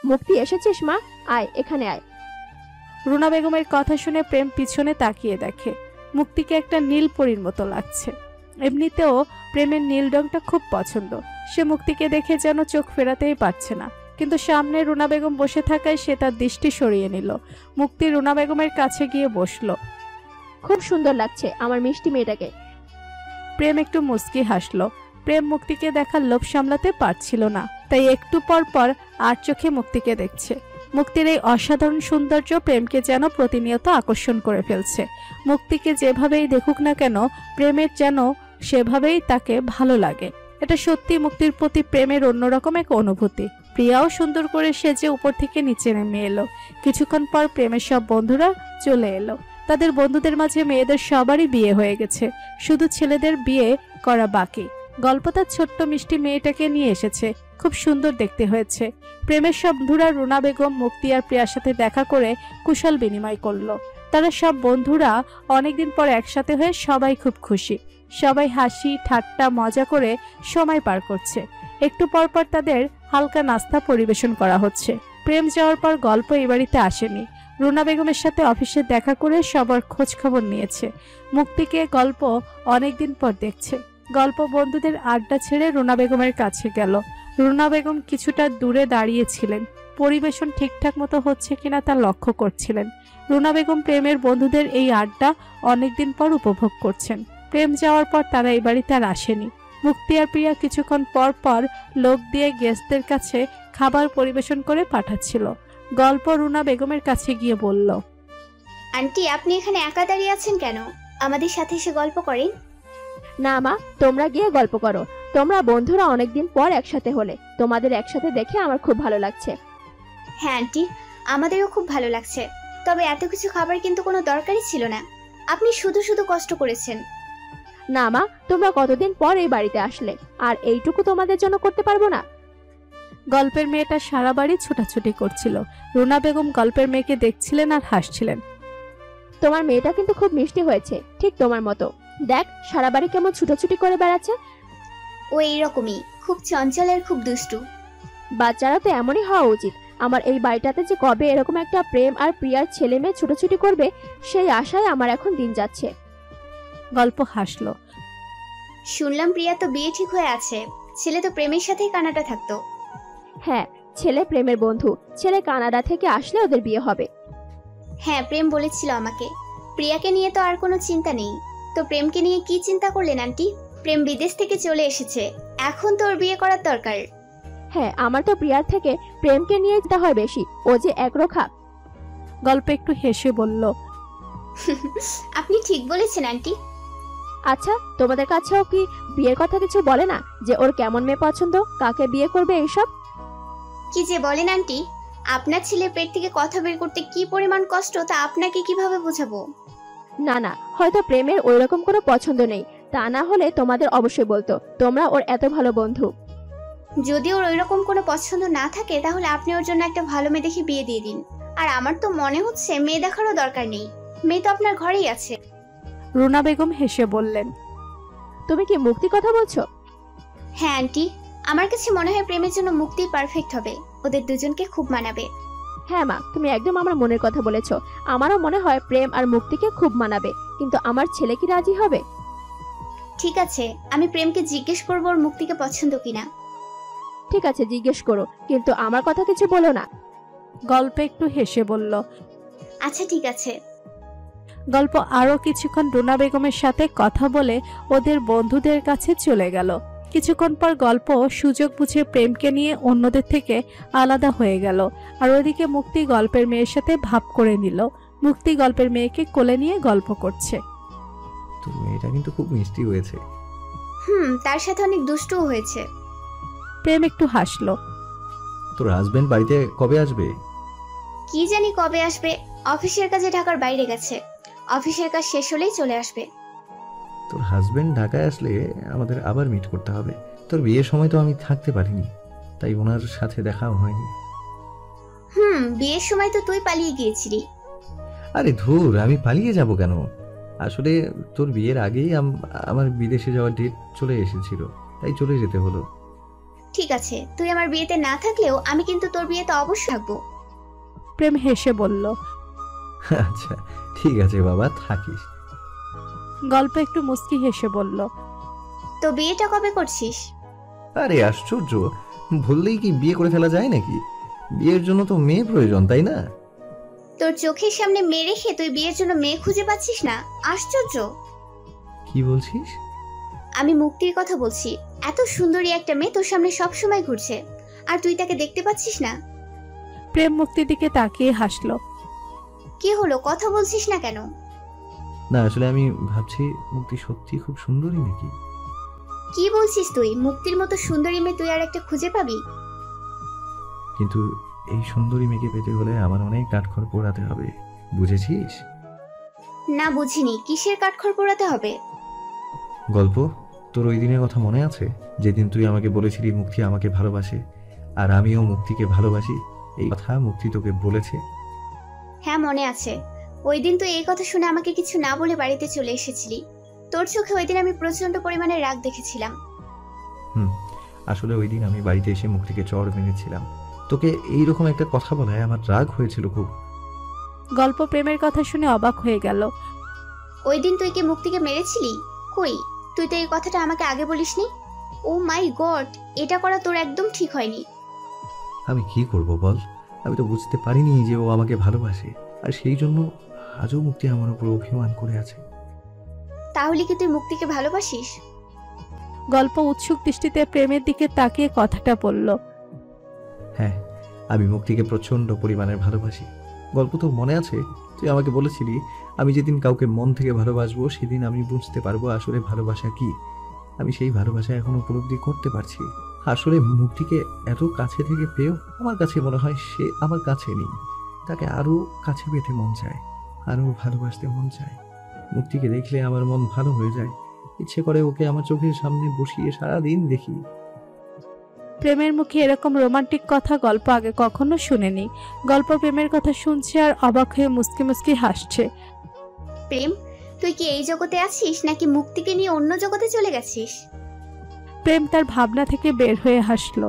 মুক্তি এসেছিস মা? আয় এখানে আয়। রুনা বেগমের কথা শুনে প্রেম পিছনে তাকিয়ে দেখে মুক্তিকে একটা নীল পরীর মতো লাগছে। এমনিতেও প্রেমের নীল রংটা খুব পছন্দ। সে মুক্তিকে দেখে যেন চোখ ফেরাতেই পারছে না, কিন্তু সামনে রুনা বেগম বসে থাকায় সে তার দৃষ্টি সরিয়ে নিল। মুক্তি রুনা বেগমের কাছে গিয়ে বসলো। খুব সুন্দর লাগছে আমার মিষ্টি মেয়েটাকে। প্রেম একটু মুচকি হাসলো। প্রেম মুক্তিকে দেখার লোভ সামলাতে পারছিল না, তাই একটু পর পর আর চোখে মুক্তিকে দেখছে। মুক্তির এই অসাধারণ সৌন্দর্য প্রেমকে যেন প্রতিনিয়ত আকর্ষণ করে ফেলছে। মুক্তিকে যেভাবেই দেখুক না কেন প্রেমের যেন সেভাবেই তাকে ভালো লাগে। এটা সত্যি মুক্তির প্রতি প্রেমের অন্যরকম এক অনুভূতি। প্রিয়াও সুন্দর করে সেজে উপর থেকে নিচে নেমে এলো। কিছুক্ষণ পর প্রেমের সব বন্ধুরা চলে এলো। তাদের বন্ধুদের মাঝে মেয়েদের সবারই বিয়ে হয়ে গেছে, শুধু ছেলেদের বিয়ে করা বাকি। গল্প তার ছোট্ট মিষ্টি মেয়েটাকে নিয়ে এসেছে, খুব সুন্দর দেখতে হয়েছে। প্রেমের সব বন্ধুরা রুনা বেগম, মুক্তি আর প্রিয়ার সাথে দেখা করে কুশল বিনিময় করলো। তারা সব বন্ধুরা অনেকদিন পর একসাথে হয়ে সবাই খুব খুশি। সবাই হাসি ঠাট্টা মজা করে সময় পার করছে। একটু পর পর তাদের হালকা নাস্তা পরিবেশন করা হচ্ছে। প্রেম যাওয়ার পর গল্প এই বাড়িতে আসেনি। রুনা বেগমের সাথে অফিসে দেখা করে সবার খোঁজ খবর নিয়েছে। মুক্তিকে গল্প অনেকদিন পর দেখছে। গল্প বন্ধুদের আড্ডা ছেড়ে রুনা বেগমের কাছে গেল। রুনা বেগম কিছুটা দূরে দাঁড়িয়েছিলেন, পরিবেশন ঠিকঠাক মতো হচ্ছে কিনা তা লক্ষ্য করছিলেন। রুনা বেগম প্রেমের বন্ধুদের এই আড্ডা অনেকদিন পর উপভোগ করছেন। প্রেম যাওয়ার পর তারা এই বাড়িতে আর আসেনি। মুক্তি আর প্রিয়া কিছুক্ষণ পর পর লোক দিয়ে গেস্টদের কাছে খাবার পরিবেশন করে পাঠাচ্ছিল। গল্প রুনা বেগমের কাছে গিয়ে বলল, আন্টি আপনি এখানে একা দাঁড়িয়ে আছেন কেন? আমাদের সাথে এসে গল্প করেন। না মা, তোমরা গিয়ে গল্প করো। তোমরা বন্ধুরা অনেকদিন পর একসাথে হলে, তোমাদের একসাথে দেখে আমার খুব ভালো লাগছে। হ্যাঁ আন্টি, আমাদেরও খুব ভালো লাগছে। তবে এত কিছু খাবার কিন্তু কোনো দরকারই ছিল না। আপনি শুধু শুধু কষ্ট করেছেন। না মা, তোমরা কতদিন পর এই বাড়িতে আসলে, আর এইটুকু তোমাদের জন্য করতে পারবো না? গল্পের মেয়েটা সারা বাড়ি ছোটাছুটি করছিল। রুনা বেগম গল্পের মেয়েকে দেখছিলেন আর হাসছিলেন। তোমার মেয়েটা কিন্তু খুব মিষ্টি হয়েছে, ঠিক তোমার মতো। দেখ সারা বাড়ি কেমন ছুটোছুটি করে বেড়াচ্ছে। ও এইরকমই, খুব চঞ্চল আর খুব দুষ্টু। বাচ্চারা তো এমনই হওয়া উচিত। আমার এই বাড়িটাতে যে কবে এরকম একটা প্রেম আর প্রিয়ার ছেলে মেয়ে ছুটোছুটি করবে, সেই আশায় আমার এখন দিন যাচ্ছে। গল্প হাসলো। শুনলাম প্রিয়া তো বিয়ে ঠিক হয়ে আছে। ছেলে তো প্রেমের সাথেই কানাডা থাকতো। হ্যাঁ, ছেলে প্রেমের বন্ধু। ছেলে কানাডা থেকে আসলে ওদের বিয়ে হবে। হ্যাঁ, প্রেম বলেছিল আমাকে। প্রিয়াকে নিয়ে তো আর কোনো চিন্তা নেই। তো প্রেমকে নিয়ে কি চিন্তা করলেন আন্টি? প্রেম বিদেশ থেকে চলে এসেছে, এখন তো ওর বিয়ে করার দরকার। হ্যাঁ, আমার তো প্রিয়ার থেকে প্রেমকে নিয়ে চিন্তা হয় বেশি। ও যে একরোখা। গল্প একটু হেসে বলল, আপনি ঠিক বলেছেন আন্টি। আচ্ছা, তোমাদের কাছেও কি বিয়ের কথা কিছু বলে না, যে ওর কেমন মেয়ে পছন্দ, কাকে বিয়ে করবে, এইসব? কি যে বলেন আন্টি, আপনার ছেলে পেট থেকে কথা বের করতে কি পরিমাণ কষ্ট তা আপনাকে কিভাবে বোঝাবো? না না, হয়তো প্রেমের ওইরকম কোনো পছন্দ নেই। তা না হলে তোমাদের অবশ্যই বলতো, তোমরা ওর এত ভালো বন্ধু। যদি ওর ওইরকম কোনো পছন্দ না থাকে তাহলে আপনি ওর জন্য একটা ভালো মেয়ে দেখে বিয়ে দিয়ে দিন। আর আমার তো মনে হচ্ছে মেয়ে দেখারও দরকার নেই, মেয়ে তো আপনার ঘরেই আছে। রুনা বেগম হেসে বললেন, তুমি কি মুক্তি কথা বলছো? হ্যাঁ আন্টি, আমার কাছে মনে হয় প্রেমের জন্য মুক্তি পারফেক্ট হবে। ওদের দুজনকে খুব মানাবে। হ্যাঁ মা, তুমি একদম আমার মনের কথা বলেছো। আমারও মনে হয় প্রেম আর মুক্তিকে খুব মানাবে, কিন্তু আমার ছেলে কি রাজি হবে? ঠিক আছে, আমি প্রেমকে জিজ্ঞেস করবো ওর মুক্তিকে পছন্দ কিনা। ঠিক আছে, জিজ্ঞেস করো, কিন্তু আমার কথা কিছু বলো না। গল্প একটু হেসে বলল, আচ্ছা ঠিক আছে। গল্প আরো কিছুক্ষণ রুনা বেগমের সাথে কথা বলে ওদের বন্ধুদের কাছে চলে গেল। কিছুক্ষণ পর গল্প সুযোগ বুঝে প্রেমকে নিয়ে অন্যদের থেকে আলাদা হয়ে গেল। আর ওদিকে মুক্তি গল্পের মেয়ের সাথে ভাব করে নিল। মুক্তি গল্পের মেয়েকে কোলে নিয়ে গল্প করছে। তোর মেয়েটা কিন্তু খুব মিষ্টি হয়েছে। তার সাথে অনেক দুষ্টুও হয়েছে। প্রেম একটু হাসলো। তোর হাজবেন্ড বাড়িতে কবে আসবে? কি জানি কবে আসবে, অফিসের কাজে ঢাকার বাইরে গেছে। অফিসের কাজ শেষ হলেই চলে আসবে। তোর হাজবেন্ড ঢাকায় আসলে আমাদের আবার মিট করতে হবে। তোর বিয়ের সময় তো আমি থাকতে পারিনি, তাই ওনার সাথে দেখাও হয়নি। বিয়ের সময় তো তুই পালিয়ে গিয়েছিলি। আরে ধুর, আমি পালিয়ে যাব কেন? আসলে তোর বিয়ের আগেই আমার বিদেশে যাওয়ার ডেট চলে এসেছিল, তাই চলে যেতে হলো। ঠিক আছে, তুই আমার বিয়েতে না থাকলেও আমি কিন্তু তোর বিয়েতে অবশ্যই থাকবো। প্রেম হেসে বলল। আচ্ছা ঠিক আছে বাবা, থাকিস। গল্প একটু মুচকি হেসে বলল। তো বিয়েটা কবে করছিস? আরে আশ্চর্য, বললেই কি বিয়ে করে ফেলা যায় নাকি? বিয়ের জন্য তো মেয়ে প্রয়োজন, তাই না? তোর চোখের সামনে মেয়ে রেখে তুই বিয়ের জন্য মেয়ে খুঁজে পাচ্ছিস না? আশ্চর্য। কি বলছিস? আমি মুক্তির কথা বলছি। এত সুন্দরী একটা মেয়ে তোর সামনে সব সময় ঘুরছে, আর তুই তাকে দেখতে পাচ্ছিস না? প্রেম মুক্তির দিকে তাকিয়ে হাসলো। কি হলো, কথা বলছিস না কেন? না আসলে আমি ভাবছি মুক্তি সত্যি খুব সুন্দরী নাকি। কি বলছিস তুই? মুক্তির মতো সুন্দরী মেয়ে তুই আর একটা খুঁজে পাবি? কিন্তু এই সুন্দরী মেয়েকে পেতে হলে আমার অনেক কাঠখড় পোড়াতে হবে, বুঝেছিস? না বুঝিনি, কিসের কাঠখড় পোড়াতে হবে? গল্প, তোর ওই দিনের কথা মনে আছে যেদিন তুই আমাকে বলেছিলি মুক্তি আমাকে ভালোবাসে আর আমিও মুক্তিকে ভালোবাসি? এই কথা মুক্তি তোকে বলেছে? হ্যাঁ মনে আছে। ওই দিন তুই এই কথা শুনে আমাকে কিছু না বলে বাড়িতে চলে এসেছিলি। তোর চোখে ওই দিন আমি প্রচন্ড পরিমাণে রাগ দেখেছিলাম। আসলে ওই দিন আমি বাড়িতে এসে মুক্তিকে চড় মেরেছিলাম। তোকে এইরকম একটা কথা বলায় আমার রাগ হয়েছিল খুব। গল্প প্রেমের কথা শুনে অবাক হয়ে গেল। ওই দিন তুই কি মুক্তিকে মেরেছিলি? কই, তুই তো এই কথাটা আমাকে আগে বলিসনি। ও মাই গড, এটা করা তোর একদম ঠিক হয়নি। আমি কি করব বল, আমি তো বুঝতে পারিনি যে ও আমাকে ভালোবাসে, আর সেই জন্য আজও মুক্তি আমার উপর অভিমান করে আছে। তাহলে কি তুই মুক্তিকে ভালোবাসিস? গল্প উৎসুক দৃষ্টিতে প্রেমের দিকে তাকিয়ে কথাটা বলল। হ্যাঁ, আমি মুক্তিকে প্রচন্ড পরিমাণে ভালোবাসি। গল্প তো মনে আছে, তুই আমাকে বলেছিলি আমি যেদিন কাউকে মন থেকে ভালোবাসবো সেদিন আমি বুঝতে পারবো আসলে ভালোবাসা কি। আমি সেই ভালোবাসা এখন উপলব্ধি করতে পারছি। আসলে মুক্তিকে এত কাছে থেকে পেয়েও আমার কাছে মনে হয় সে আমার কাছে নেই। তাকে আরো কাছে পেতে মন চায়, আরো ভালোবাসতে মন চায়। মুক্তিকে দেখলে আমার মন ভালো হয়ে যায়, ইচ্ছে করে ওকে আমার চোখের সামনে বসিয়ে সারাদিন দেখি। প্রেমের মুখে এরকম রোমান্টিক কথা গল্প আগে কখনো শুনেনি। গল্প প্রেমের কথা শুনছে আর অবাক হয়ে মুচকি মুচকি হাসছে। প্রেম, তুই কি এই জগতে আছিস নাকি মুক্তিকে নিয়ে অন্য জগতে চলে গেছিস? প্রেম তার ভাবনা থেকে বের হয়ে হাসলো।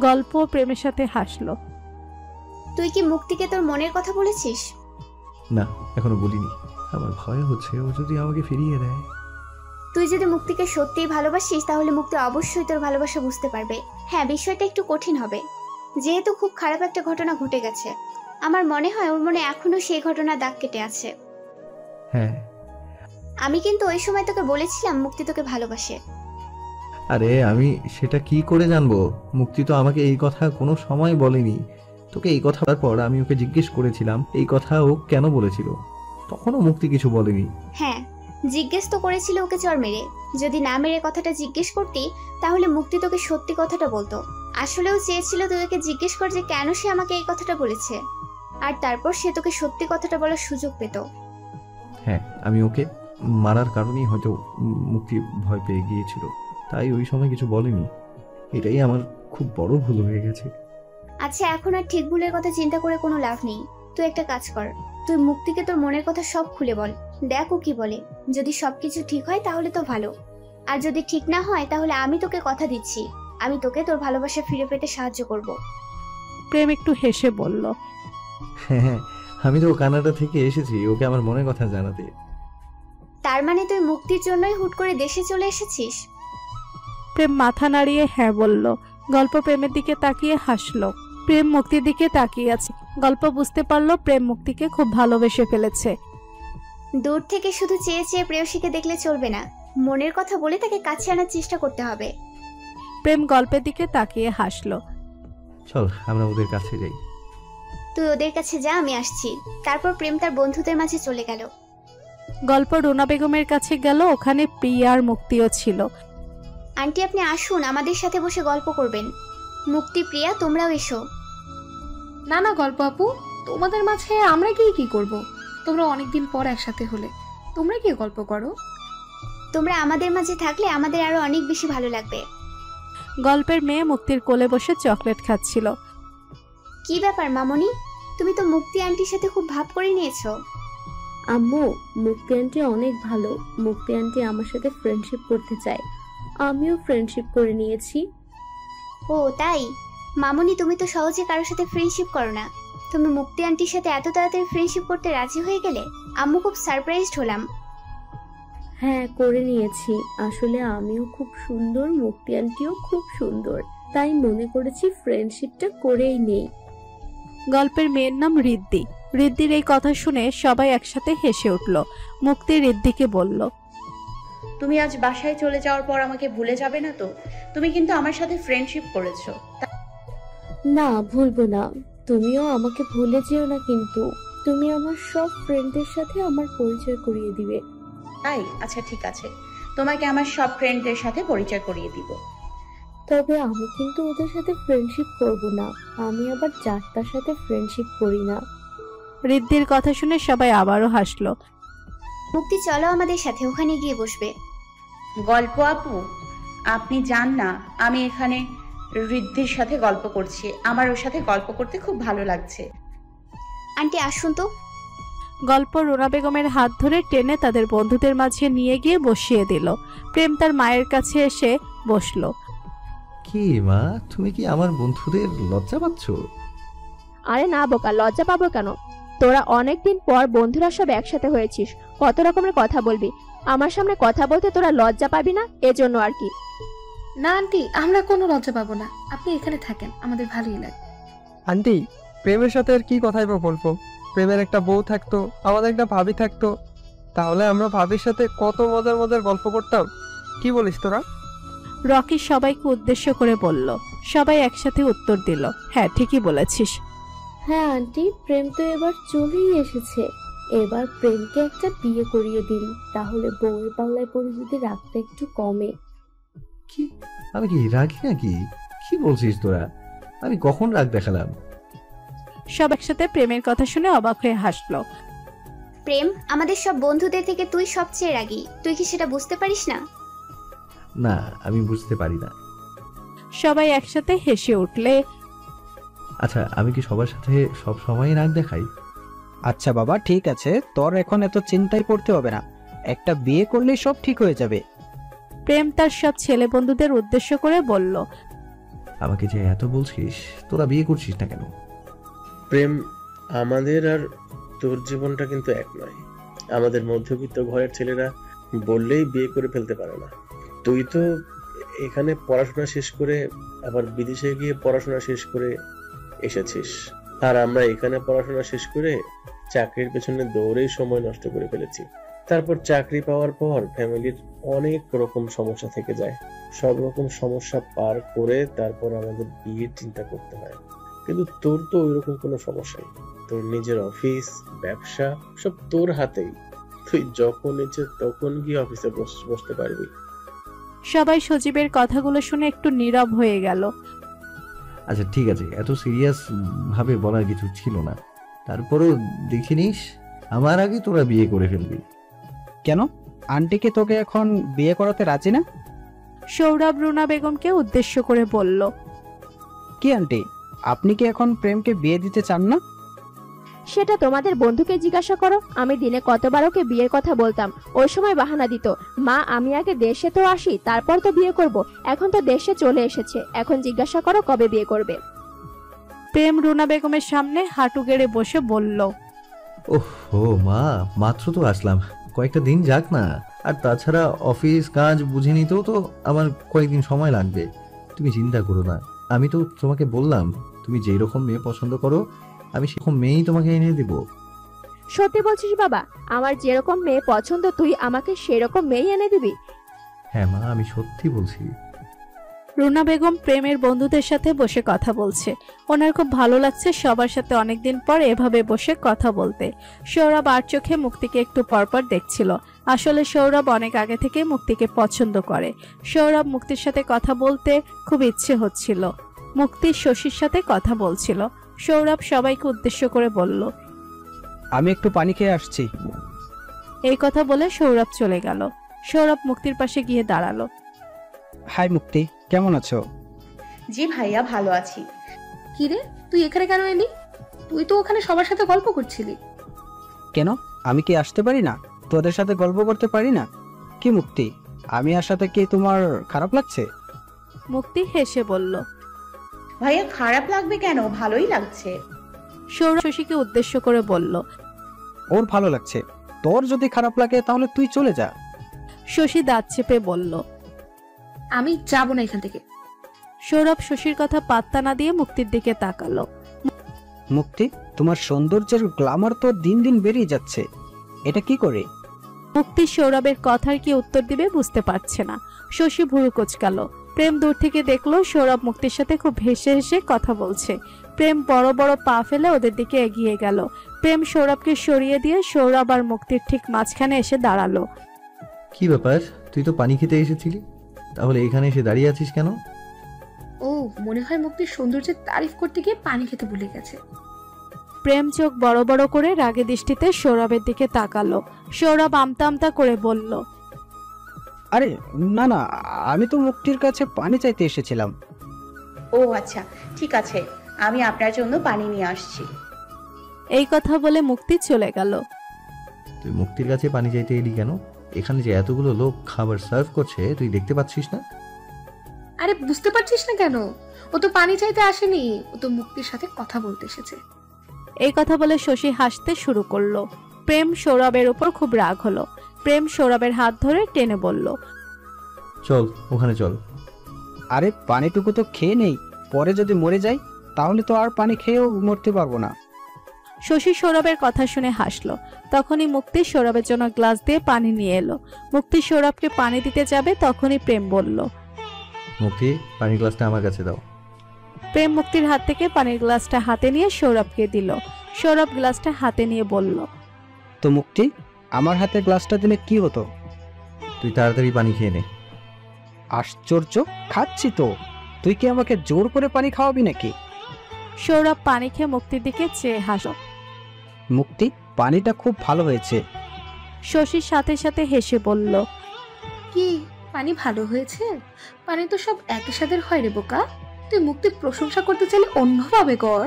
গল্প প্রেমের সাথে হাসলো। তুই কি মুক্তিকে তোর মনের কথা বলেছিস? না, এখনো বলিনি। আমার ভয় হচ্ছে ও যদি আমাকে ফিরিয়ে দেয়। তুই যদি মুক্তিকে সত্যিই ভালোবাসিস তাহলে মুক্তি অবশ্যই তোর ভালোবাসা বুঝতে পারবে। হ্যাঁ, বিষয়টা একটু কঠিন হবে, যেহেতু খুব খারাপ একটা ঘটনা ঘটে গেছে। আমার মনে হয় ওর মনে এখনো সেই ঘটনা দাগ কেটে আছে। হ্যাঁ, আমি কিন্তু ওই সময় তোকে বলেছিলাম মুক্তি তোকে ভালোবাসে। আরে আমি সেটা কি করে জানবো? মুক্তি তো আমাকে এই কথা কোনো সময় বলেনি। তোকে এই কথার পর আমি ওকে জিজ্ঞেস করেছিলাম এই কথা ও কেন বলেছিল, তখনও মুক্তি কিছু বলেনি। হ্যাঁ, জিজ্ঞেস তো করেছিল ওকে চড় মেরে। যদি না মেরে কথাটা জিজ্ঞেস করতি তাহলে মুক্তি তোকে সত্যি কথাটা বলতো। আসলেও চেয়েছিল তুই ওকে জিজ্ঞেস কর যে কেন সে আমাকে এই কথাটা বলেছে, আর তারপর সে তোকে সত্যি কথাটা বলার সুযোগ পেত। হ্যাঁ, আমি ওকে মারার কারণেই হয়তো মুক্তি ভয় পেয়ে গিয়েছিল, তাই ওই সময় কিছু বলেনি। এটাই আমার খুব বড় ভুল হয়ে গেছে। আচ্ছা, এখন আর ঠিক ভুলের কথা চিন্তা করে কোনো লাভ নেই। তুই একটা কাজ কর, তুই মুক্তিকে তোর মনের কথা সব খুলে বল। দেখ ও কি বলে। যদি সবকিছু ঠিক হয় তাহলে তো ভালো, আর যদি ঠিক না হয় তাহলে আমি তোকে কথা দিচ্ছি আমি তোকে তোর ভালোবাসা ফিরে পেতে সাহায্য করব। প্রেম একটু হেসে বলল। হ্যাঁ, আমি তো কানাডা থেকে এসেছি ওকে আমার মনের কথা জানাতে। তার মানে তুই মুক্তির জন্যই হুট করে দেশে চলে এসেছিস? প্রেম মাথা নাড়িয়ে হ্যাঁ বলল। গল্প প্রেমের দিকে তাকিয়ে হাসলো। প্রেম মুক্তির দিকে তাকিয়ে আছে। গল্প বুঝতে পারলো প্রেম মুক্তিকে খুব ভালোবেসে ফেলেছে। দূর থেকে শুধু চেয়ে চেয়ে প্রেয়সীকে দেখলে চলবে না, মনের কথা বলে তাকে কাছে আনার চেষ্টা করতে হবে। প্রেম গল্পের দিকে তাকিয়ে হাসলো। চল আমরা ওদের কাছে যাই। তুই ওদের কাছে যা, আমি আসছি। তারপর প্রেম তার বন্ধুদের মাঝে চলে গেল। গল্প রুনা বেগমের কাছে গেল। ওখানে প্রিয়া আর মুক্তিও ছিল। আন্টি আপনি আসুন, আমাদের সাথে বসে গল্প করবেন। মুক্তি, প্রিয়া তোমরাও এসো। না না গল্প আপু, তোমাদের মাঝে আমরা গিয়ে কি করব? তোমরা অনেকদিন পর একসাথে হলে, তোমরা গিয়ে গল্প করো। তোমরা আমাদের মাঝে থাকলে আমাদের আরো অনেক বেশি ভালো লাগবে। গল্পের মেয়ে মুক্তির কোলে বসে চকলেট খাচ্ছিল। কি ব্যাপার মামনি, তুমি তো মুক্তি আন্টির সাথে খুব ভাব করে নিয়েছো। আম্মু, মুক্তি আন্টি অনেক ভালো। মুক্তি আন্টি আমার সাথে ফ্রেন্ডশিপ করতে চায়, আমিও ফ্রেন্ডশিপ করে নিয়েছি। ও তাই? মামুনি, তুমি তো সহজে কারোর সাথে ফ্রেন্ডশিপ করো না। তুমি মুক্তি আন্টির সাথে এত তাড়াতাড়ি ফ্রেন্ডশিপ করতে রাজি হয়ে গেলে আম্মু খুব সারপ্রাইজড হলাম। হ্যাঁ, করে নিয়েছি। আসলে আমিও খুব সুন্দর, মুক্তি আন্টিও খুব সুন্দর, তাই মনে করেছি ফ্রেন্ডশিপটা করেই নেই। গল্পের মেয়ের নাম রিদ্দি। রিদ্দির এই কথা শুনে সবাই একসাথে হেসে উঠল। মুক্তি রিদ্দিকে বলল, তুমি আজ বাসায় চলে যাওয়ার পর আমাকে ভুলে যাবে না তো? তুমি কিন্তু আমার সাথে ফ্রেন্ডশিপ করেছো। না, ভুলবো না। তুমিও আমাকে ভুলে যেও না, কিন্তু তুমি আমার সব ফ্রেন্ডদের সাথে আমার পরিচয় করিয়ে দিবে। তাই? আচ্ছা ঠিক আছে, তোমাকে আমার সব ফ্রেন্ডদের সাথে পরিচয় করিয়ে দিব। তবে আমি কিন্তু ওদের সাথে ফ্রেন্ডশিপ করব না। আমি আবার যাত্রার সাথে ফ্রেন্ডশিপ করি না। রিদ্দির কথা শুনে সবাই আবারও হাসলো। মুক্তি, চলো আমাদের সাথে, ওখানে গিয়ে বসবে। গল্প আপু, আপনি যান না, আমি এখানে রিদ্ধির সাথে গল্প করছি। আমার ওর সাথে গল্প করতে খুব ভালো লাগছে। আন্টি আসুন তো। গল্প রুনা বেগমের হাত ধরে টেনে তাদের বন্ধুদের মাঝে নিয়ে গিয়ে বসিয়ে দিল। প্রেম তার মায়ের কাছে এসে বসলো। কি মা, তুমি কি আমার বন্ধুদের লজ্জা পাচ্ছ? আরে না বোকা, লজ্জা পাবো কেন? তোরা অনেকদিন পর বন্ধুরা সব একসাথে হয়েছিস, কত রকমের কথা বলবি। আমার সামনে কথা বলতে তোরা লজ্জা পাবি না, এজন্য আর কি। না আন্টি, আমরা কোনো লজ্জা পাবো না। আপনি এখানে থাকেন, আমাদের ভালোই লাগে। আন্টি, প্রেমের সাথে আর কি কথাই বা বলবো? প্রেমের একটা বউ থাকতো, আমাদের একটা ভাবি থাকতো, তাহলে আমরা ভাবির সাথে কত মজার মজার গল্প করতাম। কি বলিস তোরা? রকি সবাইকে উদ্দেশ্য করে বলল। সবাই একসাথে উত্তর দিল, হ্যাঁ ঠিকই বলেছিস। হ্যাঁ আন্টি, প্রেম তো এবার চলেই এসেছে। এবার প্রেমকে একটা বিয়ে করিয়ে দিন, তাহলে বউয়ের পাল্লায় পড়ে যদি রাগটা একটু কমে। কি, আমি কি রাগি নাকি? কি বলছিস তোরা? আমি কখন রাগ দেখালাম? সব একসাথে প্রেমের কথা শুনে অবাক হয়ে হাসলো। প্রেম, আমাদের সব বন্ধুদের থেকে তুই সবচেয়ে রাগী, তুই কি সেটা বুঝতে পারিস না? না, আমি বুঝতে পারি না। সবাই একসাথে হেসে উঠলে। আচ্ছা, আমি কি সবার সাথে সব সময় রাগ দেখাই? আচ্ছা বাবা, ঠিক আছে, তোর এখন এত চিন্তায় পড়তে হবে না। একটা বিয়ে করলেই সব ঠিক হয়ে যাবে। প্রেম তার সব ছেলে বন্ধুদের উদ্দেশ্য করে বলল, আমাকে যে এত বলছিস, তোরা বিয়ে করছিস না কেন? প্রেম, আমাদের আর তোর জীবনটা কিন্তু এক নয়। আমাদের মধ্যবিত্ত ঘরের ছেলেরা বললেই বিয়ে করে ফেলতে পারে না। তুই তো এখানে পড়াশোনা শেষ করে আবার বিদেশে গিয়ে পড়াশোনা শেষ করে এসেছিস, আর আমরা এখানে পড়াশোনা শেষ করে চাকরির পেছনে দৌড়েই সময় নষ্ট করে ফেলেছি। তারপর চাকরি পাওয়ার পর ফ্যামিলির অনেক রকম সমস্যা থেকে যায়। সব রকম সমস্যা পার করে তারপর আমাদের বিয়ের চিন্তা করতে হয়। কিন্তু তোর তো ওইরকম কোনো সমস্যা নেই। তোর নিজের অফিস, ব্যবসা সব তোর হাতেই। তুই যখন ইচ্ছে তখন গিয়ে অফিসে বসতে পারবি। সবাই সজীবের কথাগুলো শুনে একটু নীরব হয়ে গেল। আচ্ছা ঠিক আছে, এত সিরিয়াস ভাবে বলার কিছু ছিল না। তারপরেও দেখে নিস, আমার আগে তোরা বিয়ে করে ফেলবি। কেন? আন্টিকে তোকে এখন বিয়ে করাতে রাজি না? সৌরভ রুনা বেগমকে উদ্দেশ্য করে বলল, কি আন্টি, আপনি কি এখন প্রেমকে বিয়ে দিতে চান না? সেটা তোমাদের বন্ধুকে জিজ্ঞাসা করো। আমি দিনে কতবার ওকে বিয়ের কথা বলতাম, ওই সময় বাহানা দিত, মা আমি আগে দেশে তো আসি, তারপর তো বিয়ে করব। এখন তো দেশে চলে এসেছে, এখন জিজ্ঞাসা করো কবে বিয়ে করবে। প্রেম রুনা বেগমের সামনে হাঁটু গেড়ে বসে বলল, ওহো মা, মাত্র তো আসলাম, কয়েকটা দিন যাক না। আর তাছাড়া অফিস কাজ বুঝে নিতেও তো আমার কয়েকদিন সময় লাগবে। তুমি চিন্তা করো না, আমি তো তোমাকে বললাম তুমি যেই রকম মেয়ে পছন্দ করো আমি সেরকম মেয়েই তোমাকে এনে দেব। সত্যি বলছিস বাবা? আমার যেরকম মেয়ে পছন্দ তুই আমাকে সেরকম মেয়ে এনে দিবি? হ্যাঁ মা, আমি সত্যি বলছি। রুনা বেগম প্রেমের বন্ধুদের সাথে বসে কথা বলছে। ওনার খুব ভালো লাগছে সবার সাথে অনেকদিন পর এভাবে বসে কথা বলতে। সৌরভ আর চোখে মুক্তিকে একটু পরপর দেখছিল। আসলে সৌরভ অনেক আগে থেকে মুক্তিকে পছন্দ করে। সৌরভ মুক্তির সাথে কথা বলতে খুব ইচ্ছে হচ্ছিল। মুক্তি শশীর সাথে কথা বলছিল। সৌরভ সবাইকে উদ্দেশ্য করে বলল, আমি একটু পানি খেয়ে আসছি। এই কথা বলে সৌরভ চলে গেল। সৌরভ মুক্তির পাশে গিয়ে দাঁড়ালো। হাই মুক্তি, কেমন আছো? জি ভাইয়া, ভালো আছি। কিরে, তুই এখানে কেন এলি? তুই তো ওখানে সবার সাথে গল্প করছিলি। কেন, আমি কি আসতে পারি না? তোদের সাথে গল্প করতে পারি না? কি মুক্তি, আমি আসাতে কি তোমার খারাপ লাগছে? মুক্তি হেসে বলল, ভাইয়া খারাপ লাগবে কেন, ভালোই লাগছে। সৌরভ শশীকে উদ্দেশ্য করে বলল। ওর ভালো লাগছে, তোর যদি খারাপ লাগে তাহলে তুই চলে যা। শশী দাঁত চেপে বলল। আমি যাব না এখান থেকে। সৌরভ শশীর কথা পাত্তা না দিয়ে মুক্তির দিকে তাকালো। মুক্তি, তোমার সৌন্দর্যের গ্ল্যামার তো দিন দিন বেরিয়ে যাচ্ছে, এটা কি করে? মুক্তি সৌরভের কথার কি উত্তর দিবে বুঝতে পারছে না। শশী ভুরু কোচকালো। প্রেম দূর থেকে দেখলো সৌরভ মুক্তির সাথে খুব হেসে হেসে কথা বলছে। প্রেম বড় বড় পা ফেলে ওদের দিকে এগিয়ে গেল। প্রেম সৌরভকে সরিয়ে দিয়ে সৌরভ আর মুক্তির ঠিক মাঝখানে এসে দাঁড়ালো। কি ব্যাপার, তুই তো পানি খেতে এসেছিলি, তাহলে এখানে এসে দাঁড়িয়ে আছিস কেন? ও মনে হয় মুক্তির সৌন্দর্যের তারিফ করতে গিয়ে পানি খেতে ভুলে গেছে। প্রেম চোখ বড় বড় করে রাগে দৃষ্টিতে সৌরভের দিকে তাকালো। সৌরভ আমতা আমতা করে বলল। আরে না না, আমি তো মুক্তির কাছে পানি চাইতে এসেছিলাম। ও আচ্ছা, ঠিক আছে, আমি আপনার জন্য পানি নিয়ে আসছি। এই কথা বলে মুক্তি চলে গেল। তুই মুক্তির কাছে পানি চাইতে এলি কেন? এখানে যে এতগুলো লোক খাবার সার্ভ করছে তুই দেখতে পাচ্ছিস না? আরে বুঝতে পারছিস না কেন? ও তো পানি চাইতে আসেনি, ও তো মুক্তির সাথে কথা বলতে এসেছে। এই কথা বলে শশী হাসতে শুরু করলো। প্রেম সৌরভের উপর খুব রাগ হলো। প্রেম সৌরভের হাত ধরে টেনে বলল। চল ওখানে চল। আরে পানিটুকু তো খেয়ে নেই, পরে যদি মরে যাই তাহলে তো আর পানি খেয়েও মরতে পারবো না। শশী সৌরভের কথা শুনে হাসলো। তখনই মুক্তি সৌরভের জন্য গ্লাস দিয়ে পানি নিয়ে এলো। মুক্তি সৌরভকে পানি দিতে যাবে, তখনই প্রেম বলল। মুক্তি, পানির গ্লাসটা আমার কাছে দাও। প্রেম মুক্তির হাত থেকে পানির গ্লাসটা হাতে নিয়ে সৌরভকে দিল। সৌরভ গ্লাসটা হাতে নিয়ে বলল। তো মুক্তি, আমার হাতে গ্লাসটা দিলে কি হতো? তুই তাড়াতাড়ি পানি খেয়ে নে। আশ্চর্য, খাচ্ছি তো, তুই কি আমাকে জোর করে পানি খাওয়াবি নাকি? সৌরভ পানি খেয়ে মুক্তির দিকে চেয়ে হাসল। মুক্তি, পানিটা খুব ভালো হয়েছে। শশীর সাথে সাথে হেসে বলল। কি পানি ভালো হয়েছে? পানি তো সব একই সাথে হয় রে বোকা। তুই মুক্তির প্রশংসা করতে চাইলে অন্যভাবে কর।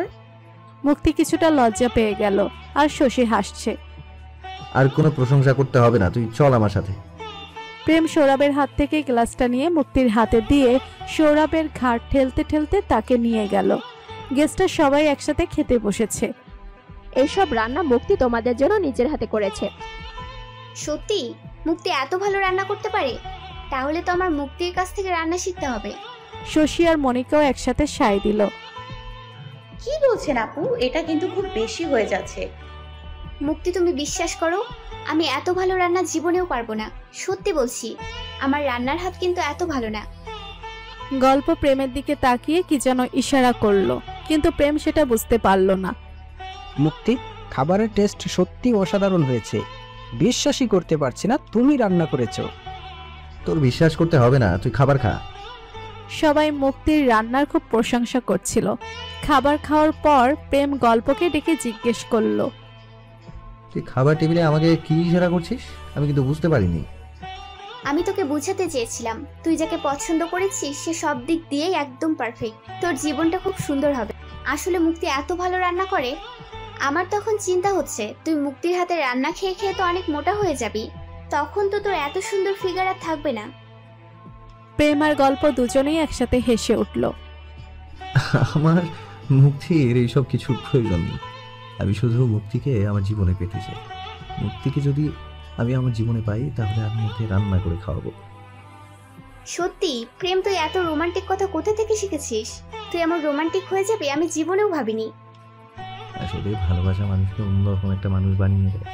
মুক্তি কিছুটা লজ্জা পেয়ে গেল, আর শশী হাসছে। আর কোনো প্রশংসা করতে হবে না, তুই চল আমার সাথে। প্রেম সৌরভের হাত থেকে গ্লাসটা নিয়ে মুক্তির হাতে দিয়ে সৌরভের ঘাড় ঠেলতে ঠেলতে তাকে নিয়ে গেল। গেস্টরা সবাই একসাথে খেতে বসেছে। এইসব রান্না মুক্তি তোমাদের জন্য নিজের হাতে করেছে। সত্যি মুক্তি এত ভালো রান্না করতে পারে? তাহলে তো আমার মুক্তির কাছ থেকে রান্না শিখতে হবে। শশী আর মনিকাও একসাথে সায় দিল। কি বলছেন আপু, এটা কিন্তু খুব বেশি হয়ে যাচ্ছে। মুক্তি, তুমি বিশ্বাস করো, আমি এত ভালো রান্না জীবনেও পারবো না। সত্যি বলছি, আমার রান্নার হাত কিন্তু এত ভালো না। গল্প প্রেমের দিকে তাকিয়ে কি যেন ইশারা করলো, কিন্তু প্রেম সেটা বুঝতে পারল না। মুক্তি, খাবারের টেস্ট সত্যি অসাধারণ হয়েছে, বিশ্বাসই করতে পারছি না তুমি রান্না করেছো। তোর বিশ্বাস করতে হবে না, তুই খাবার খা। সবাই মুক্তির রান্নার খুব প্রশংসা করছিল। খাবার খাওয়ার পর প্রেম গল্পকে ডেকে জিজ্ঞেস করলো। তুই খাবার টেবিলে আমাকে কি ইশারা করছিস? আমি কিন্তু বুঝতে পারিনি। আমি তোকে বুঝাতে চেয়েছিলাম, তুই যাকে পছন্দ করেছিস সে সব দিক দিয়েই একদম পারফেক্ট। তোর জীবনটা খুব সুন্দর হবে। আসলে মুক্তি এত ভালো রান্না করে, আমার তখন চিন্তা হচ্ছে তুই মুক্তির হাতে রান্না খেয়ে খেয়ে তো অনেক মোটা হয়ে যাবি, তখন তো তোর এত সুন্দর ফিগার আর থাকবে না। প্রেম আর গল্প দুজনেই একসাথে হেসে উঠল। আমার মুক্তির এইসব কিছুর প্রয়োজন নেই। আমি শুধু মুক্তিকে আমার জীবনে পেতে চাই। মুক্তিকে যদি আমি আমার জীবনে পাই তাহলে আমি ওকে রান্না করে খাওয়াবো। সত্যি প্রেম, তুই এত রোমান্টিক কথা কোথা থেকে শিখেছিস? তুই আমার রোমান্টিক হয়ে যাবে আমি জীবনেও ভাবিনি। আসলে ভালোবাসা মানুষকে অন্যরকম একটা মানুষ বানিয়ে দেয়।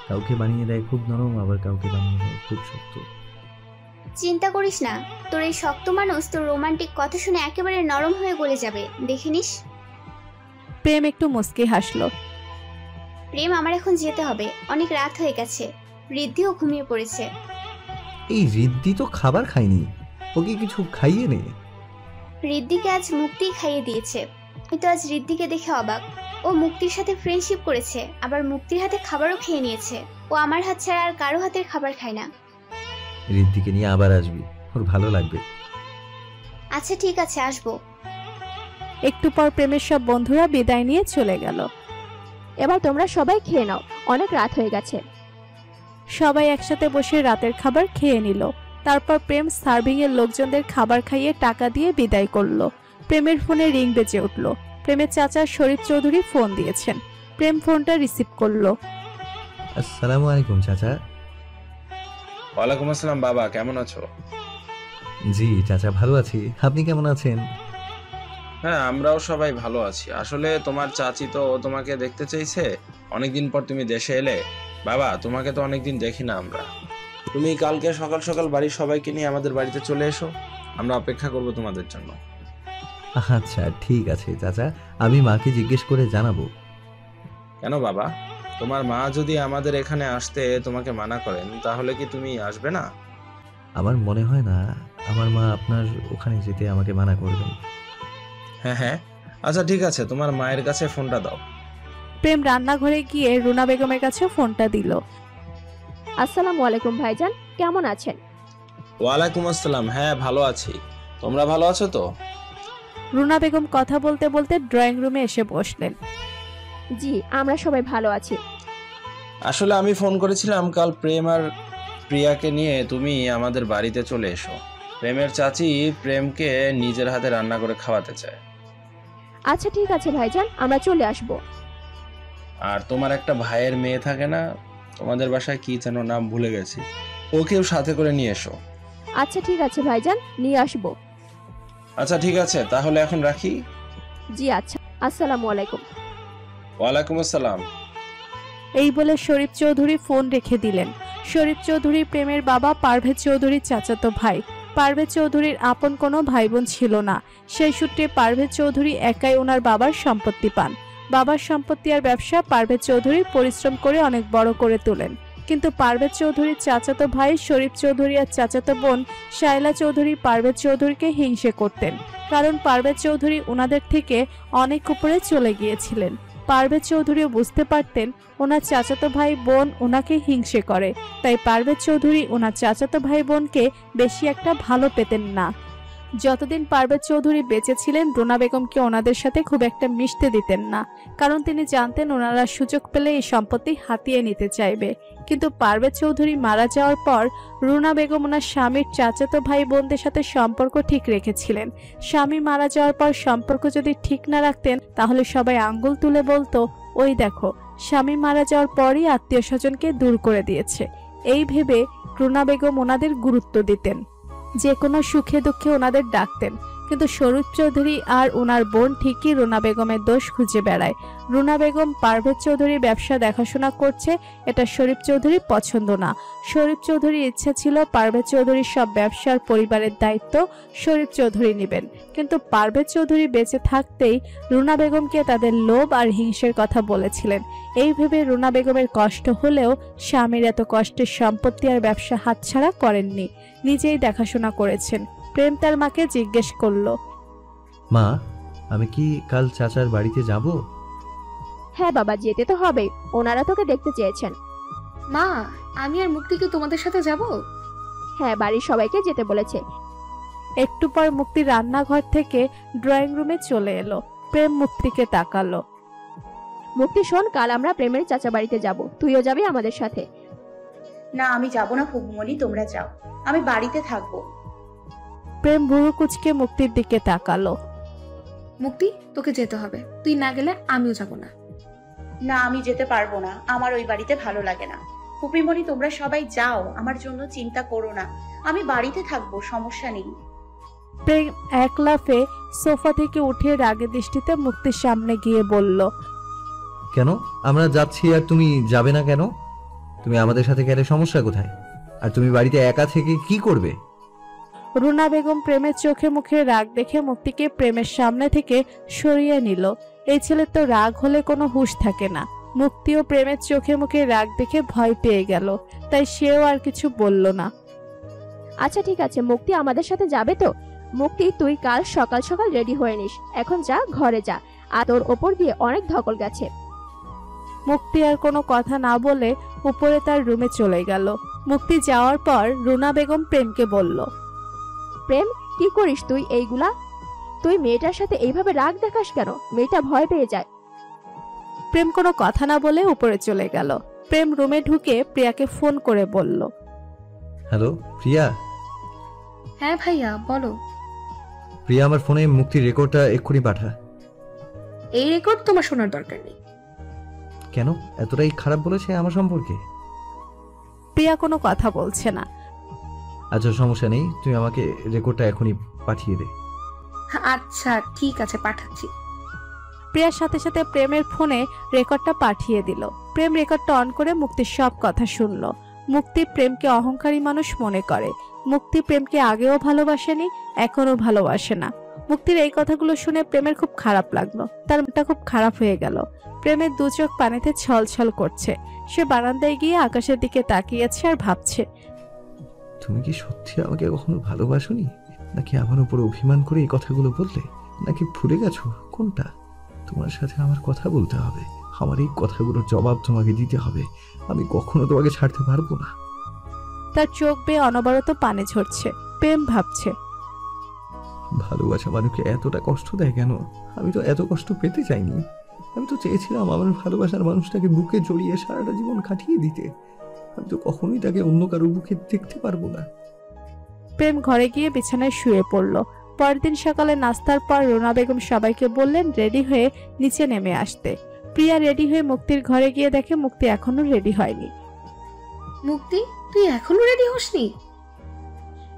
কাউকে বানিয়ে দেয় খুব নরম, আবার কাউকে বানিয়ে দেয় খুব শক্ত। চিন্তা করিস না, তোর এই শক্ত মানুষ তোর রোমান্টিক কথা শুনে একেবারে নরম হয়ে গলে যাবে, দেখে নিস। প্রেম একটু মুচকি হাসলো। প্রেম, আমার এখন যেতে হবে, অনেক রাত হয়ে গেছে। ঋদ্ধিও ঘুমিয়ে পড়েছে। এই ঋদ্ধি তো খাবার খায়নি, ওকে কিছু খাইয়ে নে। ঋদ্ধিকে আজ মুক্তি খাইয়ে দিয়েছে। আমি তো আজ ঋদ্ধিকে দেখে অবাক। ও মুক্তির সাথে ফ্রেন্ডশিপ করেছে, আবার মুক্তির হাতে খাবারও খেয়ে নিয়েছে। ও আমার হাত ছাড়া আর কারো হাতের খাবার খায় না। ঋদ্ধিকে নিয়ে আবার আসবি, ওর ভালো লাগবে। আচ্ছা ঠিক আছে, আসবো। একটু পর প্রেমের সব বন্ধুরা বিদায় নিয়ে চলে গেল। এবার তোমরা সবাই খেয়ে নাও, অনেক রাত হয়ে গেছে। সবাই একসাথে বসে রাতের খাবার খেয়ে নিল। তারপর প্রেম সার্ভিং এর লোকজনদের খাবার খাইয়ে টাকা দিয়ে বিদায় করলো। প্রেমের ফোনে রিং বেজে উঠল। প্রেমের চাচা শরীফ চৌধুরী ফোন দিয়েছেন। প্রেম ফোনটা রিসিভ করলো। আসসালামু আলাইকুম চাচা। ওয়ালাইকুম আসসালাম বাবা, কেমন আছো? জি চাচা, ভালো আছি। আপনি কেমন আছেন? হ্যাঁ, আমরাও সবাই ভালো আছি। আসলে তোমার চাচি তো তোমাকে দেখতে চাইছে, অনেকদিন পর তুমি দেশে এলে। বাবা, তোমাকে তো অনেকদিন দেখি না আমরা। তুমি কালকে সকাল সকাল বাড়ির সবাইকে নিয়ে আমাদের বাড়িতে চলে এসো, আমরা অপেক্ষা করব তোমাদের জন্য। আচ্ছা ঠিক আছে চাচা, আমি মাকে জিজ্ঞেস করে জানাবো। কেন বাবা, তোমার মা যদি আমাদের এখানে আসতে তোমাকে মানা করেন তাহলে কি তুমি আসবে না? আমার মনে হয় না আমার মা আপনার ওখানে যেতে আমাকে মানা করবেন। হ্যাঁ হ্যাঁ, আচ্ছা ঠিক আছে, তোমার মায়ের কাছে ফোনটা দাও। প্রেম রান্নাঘরে গিয়ে রুনা বেগমের কাছে ফোনটা দিল। আসসালামু আলাইকুম ভাইজান, কেমন আছেন? ওয়ালাইকুম আসসালাম, হ্যাঁ ভালো আছি। তোমরা ভালো আছো তো? রুনা বেগম কথা বলতে বলতে ড্রয়িং রুমে এসে বসলেন। জি, আমরা সবাই ভালো আছি। আসলে আমি ফোন করেছিলাম কাল প্রেম আর প্রিয়াকে নিয়ে তুমি আমাদের বাড়িতে চলে এসো। প্রেমের চাচি প্রেমকে নিজের হাতে রান্না করে খাওয়াতে চায়। আচ্ছা ঠিক আছে ভাইজান, আমরা চলে আসব। আর তোমার একটা ভাইয়ের মেয়ে থাকে না, তোমাদের বাসায় কি যেন নাম ভুলে গেছি, ওকেও সাথে করে নিয়ে এসো। আচ্ছা ঠিক আছে ভাইজান, নিয়ে আসব। আচ্ছা ঠিক আছে, তাহলে এখন রাখি। জি আচ্ছা, আসসালামু আলাইকুম। ওয়ালাইকুম আসসালাম। এই বলে শরীফ চৌধুরী ফোন রেখে দিলেন। শরীফ চৌধুরী প্রেমের বাবা পারভেজ চৌধুরীর চাচাতো ভাই। পারভেজ চৌধুরীর আপন কোনো ভাই বোন ছিল না। সেই সূত্রে পারভেজ চৌধুরী একাই ওনার বাবার সম্পত্তি পান। বাবার সম্পত্তি আর ব্যবসা পারভেজ চৌধুরী পরিশ্রম করে অনেক বড় করে তোলেন। কিন্তু পারভেজ চৌধুরীর চাচাতো ভাই শরীফ চৌধুরী আর চাচাতো বোন শায়লা চৌধুরী পারভেজ চৌধুরীকে হিংসে করতেন, কারণ পারভেজ চৌধুরী ওনাদের থেকে অনেক উপরে চলে গিয়েছিলেন। পারভেজ চৌধুরীও বুঝতে পারতেন ওনার চাচাতো ভাই বোন ওনাকে হিংসে করে, তাই পারভেজ চৌধুরী ওনার চাচাতো ভাই বোনকে বেশি একটা ভালো পেতেন না। যতদিন পারভেজ চৌধুরী বেঁচে ছিলেন রুনা বেগমকে ওনাদের সাথে খুব একটা মিশতে দিতেন না, কারণ তিনি জানতেন ওনারা সুযোগ পেলে এই সম্পত্তি হাতিয়ে নিতে চাইবে। কিন্তু পারভেজ চৌধুরী মারা যাওয়ার পর রুনা বেগম ওনার স্বামীর চাচাতো ভাই বোনদের সাথে সম্পর্ক ঠিক রেখেছিলেন। স্বামী মারা যাওয়ার পর সম্পর্ক যদি ঠিক না রাখতেন তাহলে সবাই আঙ্গুল তুলে বলতো, ওই দেখো স্বামী মারা যাওয়ার পরই আত্মীয় স্বজনকে দূর করে দিয়েছে। এই ভেবে রুনা বেগম ওনাদের গুরুত্ব দিতেন, যে কোনো সুখে দুঃখে ওনাদের ডাকতেন। কিন্তু শরীফ চৌধুরী আর ওনার বোন ঠিকই রুনা বেগমের দোষ খুঁজে বেড়ায়। রুনা বেগম পারভেজ চৌধুরীর ব্যবসা দেখাশোনা করছে, এটা শরীফ চৌধুরীর পছন্দ না। শরীফ চৌধুরীর ইচ্ছা ছিল পারভেজ চৌধুরীর সব ব্যবসার পরিবারের দায়িত্ব শরীফ চৌধুরী নেবেন, কিন্তু পারভেজ চৌধুরী বেঁচে থাকতেই রুনা বেগমকে তাদের লোভ আর হিংসের কথা বলেছিলেন। এই ভেবে রুনা বেগমের কষ্ট হলেও স্বামীর এত কষ্টের সম্পত্তি আর ব্যবসা হাতছাড়া করেননি, নিজেই দেখাশোনা করেছেন। প্রেম তার মাকে জিজ্ঞেস করলো, মা আমি কি কাল চাচার বাড়িতে যাব? হ্যাঁ বাবা, যেতে তো হবে, ওনারা তোকে দেখতে চেয়েছেন। মা, আমি আর মুক্তি কি তোমাদের সাথে যাব? হ্যাঁ, বাড়ির সবাইকে যেতে বলেছে। একটু পর মুক্তি রান্নাঘর থেকে ড্রয়িং রুমে চলে এলো। প্রেম মুক্তিকে তাকালো। মুক্তি শোন, কাল আমরা প্রেমের চাচা বাড়িতে যাব, তুইও যাবি আমাদের সাথে। না, আমি যাব না ফুপুমণি, তোমরা যাও, আমি বাড়িতে থাকবো। প্রেম ভুরু কুচকে মুক্তির দিকে তাকালো। মুক্তি, তোকে যেতে হবে, তুই না গেলে আমিও যাব না। না, আমি যেতে পারবো না, আমার ওই বাড়িতে ভালো লাগে না। ফুপিমণি, তোমরা সবাই যাও, আমার জন্য চিন্তা করো না, আমি বাড়িতে থাকবো, সমস্যা নেই। প্রেম এক লাফে সোফা থেকে উঠে রাগে দৃষ্টিতে মুক্তির সামনে গিয়ে বলল, কেন আমরা যাচ্ছি আর তুমি যাবে না কেন? তুমি আমাদের সাথে গেলে সমস্যা কোথায়? আর তুমি বাড়িতে একা থেকে কি করবে? রুনা বেগম প্রেমের চোখে মুখে রাগ দেখে মুক্তিকে প্রেমের সামনে থেকে সরিয়ে নিল। এই ছেলের তো রাগ হলে কোনো হুঁশ থাকে না। মুক্তিও প্রেমের চোখে মুখে রাগ দেখে ভয় পেয়ে গেল, তাই সেও আর কিছু বলল না। আচ্ছা ঠিক আছে, মুক্তি আমাদের সাথে যাবে তো? মুক্তি, তুই কাল সকাল সকাল রেডি হয়ে নিস, এখন যা, ঘরে যা, আর তোর ওপর দিয়ে অনেক ধকল গেছে। মুক্তি আর কোনো কথা না বলে উপরে তার রুমে চলে গেল। মুক্তি যাওয়ার পর রুনা বেগম প্রেমকে বলল, প্রেম, কি করিস তুই এইগুলা? তুই মেয়েটার সাথে এইভাবে রাগ দেখাস কেন? মেয়েটা ভয় পেয়ে যায়। প্রেম কোনো কথা না বলে উপরে চলে গেল। প্রেম রুমে ঢুকে প্রিয়াকে ফোন করে বলল, হ্যালো প্রিয়া। হ্যাঁ ভাইয়া, বলো। প্রিয়া, আমার ফোনে মুক্তির রেকর্ডটা এক্ষুনি পাঠা। এই রেকর্ড তোমার শোনার দরকার নেই। কেন? এতটাই খারাপ বলেছে আমার সম্পর্কে? প্রিয়া কোনো কথা বলছে না। আচ্ছা, সমস্যা নেই, তুমি আমাকে রেকর্ডটা এখনই পাঠিয়ে দে। আচ্ছা ঠিক আছে, পাঠাচ্ছি। প্রিয়ার সাথে সাথে প্রেমের ফোনে রেকর্ডটা পাঠিয়ে দিল। প্রেম রেকর্ডটা অন করে মুক্তির সব কথা শুনলো। মুক্তি প্রেমকে অহংকারী মানুষ মনে করে। মুক্তি প্রেমকে আগেও ভালোবাসেনি, এখনো ভালোবাসে না। মুক্তির এই কথাগুলো শুনে প্রেমের খুব খারাপ লাগলো, তার মনটা খুব খারাপ হয়ে গেল। প্রেমের দু চোখ পানিতে ছলছল করছে। সে বারান্দায় গিয়ে আকাশের দিকে তাকিয়েছে আর ভাবছে, তুমি কি সত্যি আমাকে কখনো ভালোবাসোনি, নাকি আমার উপর অভিমান করে এই কথাগুলো বললে, নাকি ভুলে গেছো? কোনটা? তোমার সাথে আমার কথা বলতে হবে, আমার এই কথাগুলোর জবাব তোমাকে দিতে হবে। আমি কখনো তোমাকে ছাড়তে পারবো না। তার চোখ বেয়ে অনবরত পানি ঝরছে। প্রেম ভাবছে, ভালোবাসা মানুষকে এতটা কষ্ট দেয় কেন? আমি তো এত কষ্ট পেতে চাইনি। আমি তো চেয়েছিলাম আমার ভালোবাসার মানুষটাকে বুকে জড়িয়ে সারাটা জীবন কাটিয়ে দিতে। আমি তো কখনোই তাকে অন্য কারোর বুকে দেখতে পারবো না। প্রেম ঘরে গিয়ে বিছানায় শুয়ে পড়ল। পরের দিন সকালে নাস্তার পর রুনা বেগম সবাইকে বললেন রেডি হয়ে নিচে নেমে আসতে। প্রিয়া রেডি হয়ে মুক্তির ঘরে গিয়ে দেখে মুক্তি এখনো রেডি হয়নি। মুক্তি, তুই এখনো রেডি হসনি?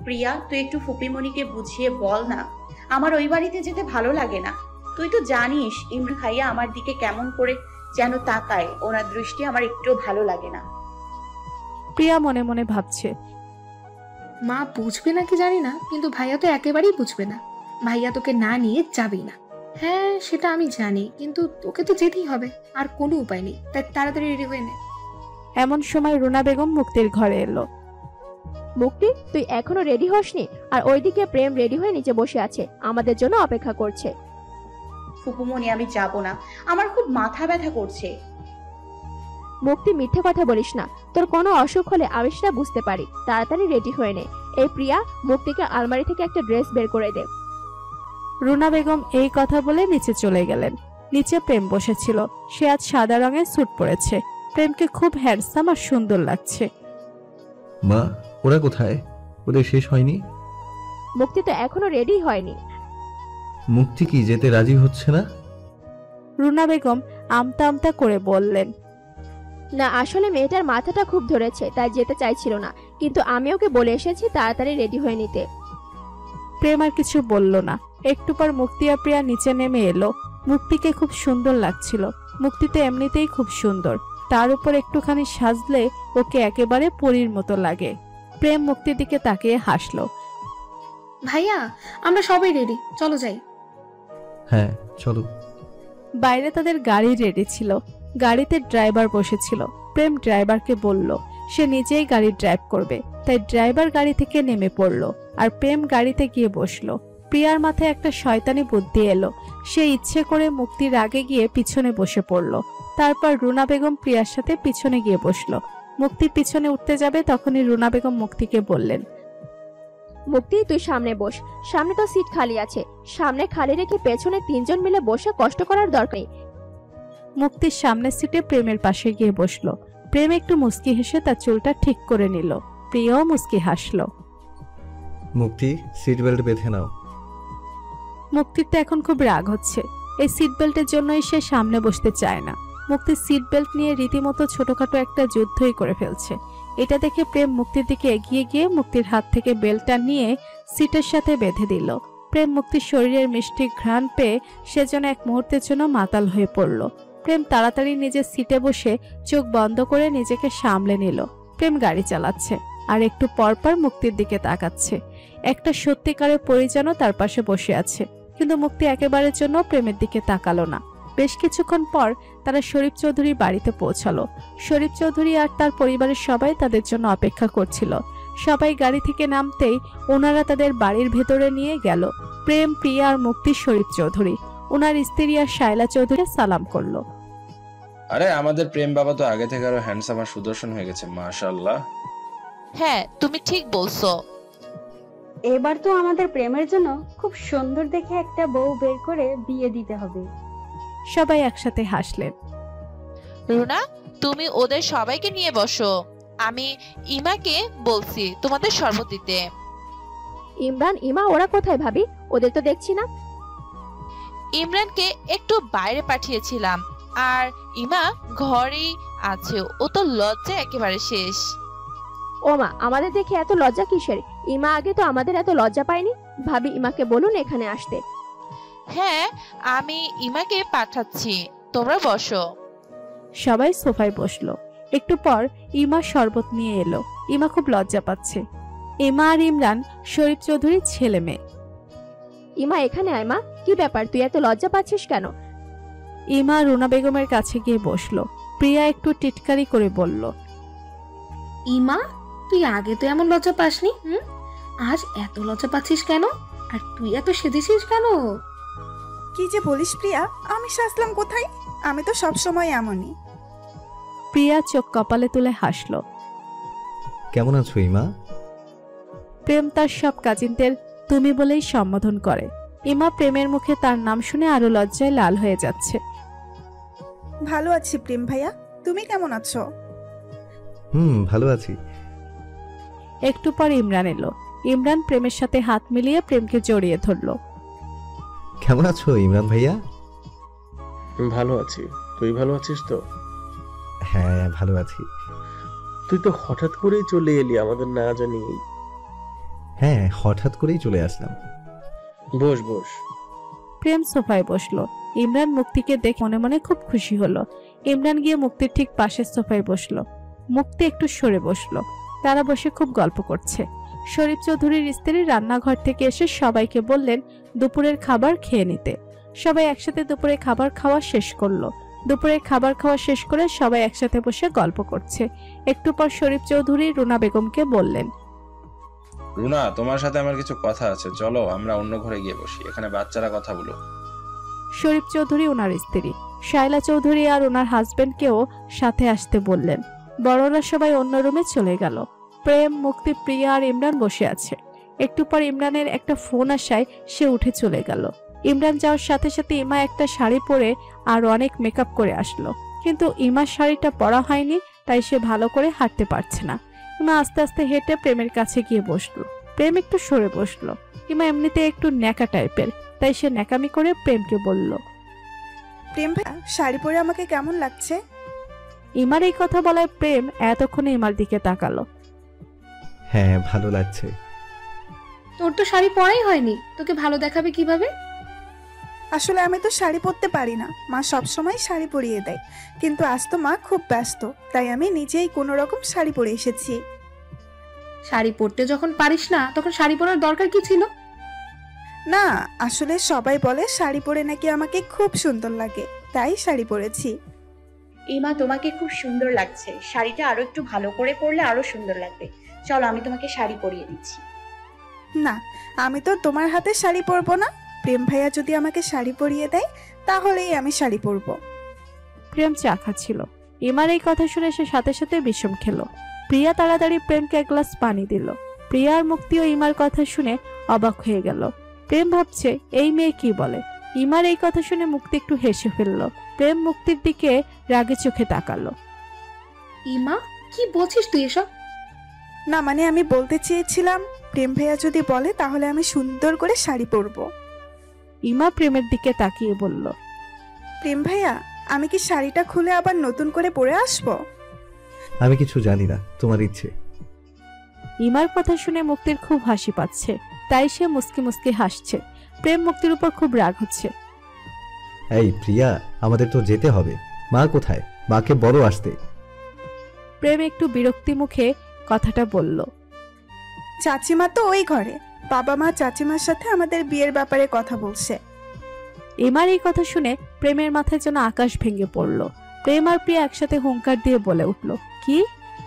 প্রিয়া, তুই একটু ফুপিমণিকে বুঝিয়ে বল না, আমার ওই বাড়িতে যেতে ভালো লাগে না। তুই তো জানিস ইমরান ভাইয়া আমার দিকে কেমন করে যেন তাকায়, ওনার দৃষ্টি আমার একটু ভালো লাগে না। প্রিয়া মনে মনে ভাবছে, মা বুঝবে নাকি জানি না, কিন্তু ভাইয়া তো একেবারেই বুঝবে না। ভাইয়া তোকে না নিয়ে যাবেই না। হ্যাঁ সেটা আমি জানি, কিন্তু তোকে তো যেতেই হবে, আর কোনো উপায় নেই। তাই তাড়াতাড়ি রেডি হয়ে নে। এমন সময় রুনা বেগম মুক্তির ঘরে এলো। মুক্তি, তুই এখনো রেডি হসনি? আর ওইদিকে প্রেম রেডি হয়ে নিচে বসে আছে, আমাদের জন্য অপেক্ষা করছে। ফুপুমণি, আমি যাব না, আমার খুব মাথা ব্যথা করছে। মুক্তি, মিথ্যে কথা বলিস না। তোর কোনো অসুখ হলে আমি সেটা বুঝতে পারি। তাড়াতাড়ি রেডি হয়ে নে। এই প্রিয়া, মুক্তিকে আলমারি থেকে একটা ড্রেস বের করে দে। রুনা বেগম এই কথা বলে নিচে চলে গেলেন। নিচে প্রেম বসেছিল। সে আজ সাদা রঙের স্যুট পরেছে। প্রেমকে খুব হ্যান্ডসাম আর সুন্দর লাগছে। মা, ওরা কোথায়? ওদের শেষ হয়নি? মুক্তি তো এখনো রেডি হয়নি। মুক্তি কি যেতে রাজি হচ্ছে না? রুনা বেগম আমতা আমতা করে বললেন, না, আসলে মেয়েটার মাথাটা খুব ধরেছে, তাই যেতে চাইছিল না। কিন্তু আমি ওকে বলে এসেছি তাড়াতাড়ি রেডি হয়ে নিতে। প্রেম আর কিছু বলল না। একটু পর মুক্তি আর প্রিয়া নিচে নেমে এলো। মুক্তিকে খুব সুন্দর লাগছিল। মুক্তিতে এমনিতেই খুব সুন্দর, তার উপর একটুখানি সাজলে ওকে একেবারে পরীর মতো লাগে। প্রেম মুক্তির দিকে তাকিয়ে হাসলো। ভাইয়া, আমরা সবাই রেডি, চলো যাই। হ্যাঁ চলো। বাইরে তাদের গাড়ি রেডি ছিল। গাড়িতে ড্রাইভার বসেছিল। প্রেম ড্রাইভারকে বলল সে নিজেই গাড়ি ড্রাইভ করবে, তাই ড্রাইভার গাড়ি থেকে নেমে পড়ল আর প্রেম গাড়িতে গিয়ে বসলো। প্রিয়ার মাথায় একটা শয়তানি বুদ্ধি এলো। সে ইচ্ছে করে মুক্তির আগে গিয়ে পিছনে বসে পড়ল। তারপর রুনা বেগম প্রিয়ার সাথে পিছনে গিয়ে বসলো। মুক্তি পিছনে উঠতে যাবে, তখনই রুনা বেগম মুক্তিকে বললেন, মুক্তি, তুই সামনে বস। সামনে তো সিট খালি আছে, সামনে খালি রেখে পেছনে তিনজন মিলে বসে কষ্ট করার দরকার নেই। মুক্তির সামনের সিটে প্রেমের পাশে গিয়ে বসলো। প্রেম একটু মুস্কি হেসে তার চুলটা ঠিক করে নিল। প্রিয়াও মুস্কি হাসলো। মুক্তি, সিট বেল্ট বেঁধে নাও। মুক্তির তো এখন খুব রাগ হচ্ছে। এই সিট বেল্টের জন্যই সে সামনে বসতে চায় না। মুক্তির সিট বেল্ট নিয়ে রীতিমতো ছোটখাটো একটা যুদ্ধই করে ফেলছে। এটা দেখে প্রেম মুক্তির দিকে এগিয়ে গিয়ে মুক্তির হাত থেকে বেল্টটা নিয়ে সিটের সাথে বেঁধে দিল। প্রেম মুক্তির শরীরের মিষ্টি ঘ্রাণ পেয়ে সে যেন এক মুহূর্তের জন্য মাতাল হয়ে পড়ল। প্রেম তাড়াতাড়ি নিজের সিটে বসে চোখ বন্ধ করে নিজেকে সামলে নিল। প্রেম গাড়ি চালাচ্ছে আর একটু পরপর মুক্তির দিকে তাকাচ্ছে। একটা সত্যিকারের পরিজনও তার পাশে বসে আছে, কিন্তু মুক্তি একেবারের জন্য প্রেমের দিকে তাকালো না। বেশ কিছুক্ষণ পর তারা শরীফ চৌধুরীর বাড়িতে পৌঁছালো। শরীফ চৌধুরী আর তার পরিবারের সবাই তাদের জন্য অপেক্ষা করছিল। সবাই গাড়ি থেকে নামতেই ওনারা তাদের বাড়ির ভেতরে নিয়ে গেল। প্রেম, প্রিয়া আর মুক্তি শরীফ চৌধুরী ওনার স্ত্রী আর শায়লা চৌধুরী সালাম করলো। আরে আমাদের প্রেম বাবা তো আগে থেকে আরো হ্যান্ডসাম আর সুদর্শন হয়ে গেছে, মাশাআল্লাহ। হ্যাঁ, তুমি ঠিক বলছো। এবার তো আমাদের প্রেমের জন্য খুব সুন্দর দেখে একটা বউ বের করে বিয়ে দিতে হবে। সবাই একসাথে হাসলেন। রুনা, তুমি ওদের সবাইকে নিয়ে বসো। আমি ইমাকে বলছি তোমাদের শরবত দিতে। ইমরান, ইমা ওরা কোথায় ভাবি? ওদের তো দেখছি না। ইমরানকে একটু বাইরে পাঠিয়েছিলাম, আর ইমা ঘরেই আছে। ও তো লজ্জা একেবারে শেষ। ও মা, আমাদের দেখে এত লজ্জা কিসের? ইমা আগে তো আমাদের এত লজ্জা পায়নি। ভাবি ইমাকে বলুন এখানে আসতে। হ্যাঁ, আমি ইমাকে পাঠাচ্ছি, তোমরা বসো। সবাই সোফায় বসলো। একটু পর ইমা শরবত নিয়ে এলো। ইমা খুব লজ্জা পাচ্ছে। ইমা আর ইমরান শরীফ চৌধুরীর ছেলে মেয়ে। ইমা এখানে আয় মা, কি ব্যাপার, তুই এত লজ্জা পাচ্ছিস কেন? ইমা রুনা বেগমের কাছে গিয়ে বসলো। প্রিয়া একটু টিটকারি করে বলল, ইমা, তুই আগে তো এমন লজ্জা পাসনি, আজ এত লজ্জা পাচ্ছিস কেন? আর তুই এত সেজেছিস কেন? কি যে বলিস প্রিয়া, আমি সাজলাম কোথায়? আমি তো সব সময় এমনই। প্রিয়া চোখ কপালে তুলে হাসলো। কেমন আছো ইমা? প্রেম তার সব কাজিনদের তুমি বলেই সম্বোধন করে। ইমা প্রেমের মুখে তার নাম শুনে আরো লজ্জায় লাল হয়ে যাচ্ছে। ভালো আছি প্রেম ভাইয়া, তুমি কেমন আছো? ভালো আছি। একটু পর ইমরান এলো। ইমরান প্রেমের সাথে হাত মিলিয়ে প্রেমকে জড়িয়ে ধরলো। কেমন আছো ইমরান ভাইয়া? ভালো আছি, তুই ভালো আছিস তো? হ্যাঁ, ভালো আছি। তুই তো হঠাৎ করেই চলে এলি আমাদের না জানিয়ে। হ্যাঁ, হঠাৎ করেই চলে আসলাম। বস বস। প্রেম সোফায় বসলো। ইমরান মুক্তিকে দেখে মনে মনে খুব খুশি হলো। ইমরান গিয়ে মুক্তির ঠিক পাশের সোফায় বসলো। মুক্তি একটু সরে বসলো। তারা বসে খুব গল্প করছে। শরীফ চৌধুরীর স্ত্রী রান্নাঘর থেকে এসে সবাইকে বললেন দুপুরের খাবার খেয়ে নিতে। সবাই একসাথে দুপুরে খাবার খাওয়া শেষ করলো। দুপুরের খাবার খাওয়া শেষ করে সবাই একসাথে বসে গল্প করছে। একটু পর শরীফ চৌধুরী রুনা বেগমকে বললেন, রুনা, তোমার সাথে আমার কিছু কথা আছে, চলো আমরা অন্য ঘরে গিয়ে বসি, এখানে বাচ্চারা কথা বলো। শরীফ চৌধুরী ওনার স্ত্রী শায়লা চৌধুরী আর ওনার হাজবেন্ডকেও সাথে আসতে বললেন। বড়রা সবাই অন্য রুমে চলে গেল। প্রেম, মুক্তি, প্রিয়া আর ইমরান বসে আছে। একটু পর ইমরানের একটা ফোন আসায় সে উঠে চলে গেল। ইমরান যাওয়ার সাথে সাথে ইমা একটা শাড়ি পরে আর অনেক মেকআপ করে আসলো, কিন্তু ইমার শাড়িটা পরা হয়নি, তাই সে ভালো করে হাঁটতে পারছে না। ইমা আস্তে আস্তে হেঁটে প্রেমের কাছে গিয়ে বসলো। প্রেম একটু সরে বসলো। ইমা এমনিতে একটু ন্যাকা টাইপের, তাই সে ন্যাকামি করে প্রেমকে বলল, প্রেম ভাই, শাড়ি পরে আমাকে কেমন লাগছে? ইমার এই কথা বলায় প্রেম এতক্ষণে ইমার দিকে তাকালো। হ্যাঁ, ভালো লাগছে। তোর তো শাড়ি পরাই হয়নি, তোকে ভালো দেখাবে কিভাবে? আসলে আমি তো শাড়ি পরতে পারি না, মা সবসময় শাড়ি পরিয়ে দেয়, কিন্তু আজ তো মা খুব ব্যস্ত, তাই আমি নিজেই কোনো রকম শাড়ি পরে এসেছি। শাড়ি পরতে যখন পারিস না, তখন শাড়ি পরার দরকার কি ছিল? না, আসলে সবাই বলে শাড়ি পরে নাকি আমাকে খুব সুন্দর লাগে, তাই শাড়ি পরেছি। ইমা, তোমাকে খুব সুন্দর লাগছে, শাড়িটা আরো একটু ভালো করে পরলে আরো সুন্দর লাগবে। চলো, আমি তোমাকে শাড়ি পরিয়ে দিচ্ছি। না, আমি তো তোমার হাতে শাড়ি পরবো না। প্রেম ভাইয়া যদি আমাকে শাড়ি পরিয়ে দেয় তাহলেই আমি শাড়ি পরবো। প্রেম চা খাচ্ছিল। ইমার এই কথা শুনে সে সাথে সাথে বিষম খেলো। প্রিয়া তাড়াতাড়ি প্রেমকে এক গ্লাস পানি দিল। প্রিয়া আর মুক্তি ও ইমার কথা শুনে অবাক হয়ে গেল। প্রেম ভাবছে এই মেয়ে কি বলে। ইমার এই কথা শুনে মুক্তি একটু হেসে ফেলল। প্রেম মুক্তির দিকে রাগে চোখে তাকালো। ইমা, কি বলছিস তুই এসব? না মানে আমি বলতে চেয়েছিলাম, প্রেম ভাইয়া যদি বলে তাহলে আমি সুন্দর করে শাড়ি পরবো। ইমা প্রেমের দিকে তাকিয়ে বলল, প্রেম ভাইয়া, আমি কি শাড়িটা খুলে আবার নতুন করে পরে আসবো? আমি কিছু জানি না, তোমার ইচ্ছে। ইমার কথা শুনে মুক্তির খুব হাসি পাচ্ছে, তাই সে মুস্কি মুস্কি হাসছে। প্রেম মুক্তির উপর খুব রাগ হচ্ছে। এই প্রিয়া, আমাদের তো যেতে হবে। মা কোথায়? মাকে বড় আসতে। প্রেম একটু বিরক্তি মুখে কথাটা বলল। চাচিমা তো ওই ঘরে, বাবা মা চাচিমার সাথে আমাদের বিয়ের ব্যাপারে কথা বলছে। ইমার এই কথা শুনে প্রেমের মাথায় যেন আকাশ ভেঙে পড়ল। প্রেম আর প্রিয়া একসাথে হুঙ্কার দিয়ে বলে উঠল, কি?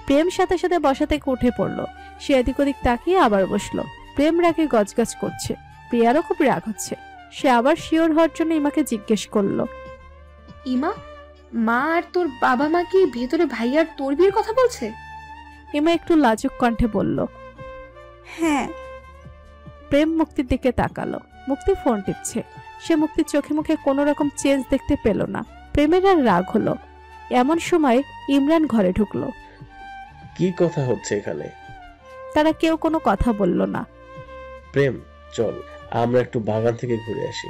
প্রেম সাথে সাথে বসা থেকে উঠে পড়লো। সে এদিক ওদিক তাকিয়ে আবার বসলো। প্রেম রাগে গজগজ করছে। প্রিয়ারও খুব রাগ হচ্ছে। সে আবার শিওর হওয়ার জন্য ইমাকে জিজ্ঞেস করলো, ইমা, মা আর তোর বাবা মা কি ভেতরে ভাই আর তোর বিয়ের কথা বলছে? ইমা একটু লাজুক কণ্ঠে বলল, হ্যাঁ। প্রেম মুক্তির দিকে তাকালো। মুক্তি ফোন টিপছে। সে মুক্তির চোখে মুখে কোনো রকম চেঞ্জ দেখতে পেল না। প্রেমের আর রাগ হলো। এমন সময় ইমরান ঘরে ঢুকলো। কি কথা হচ্ছে এখানে? তারা কেউ কোনো কথা বলল না। প্রেম চল আমরা একটু বাগান থেকে ঘুরে আসি।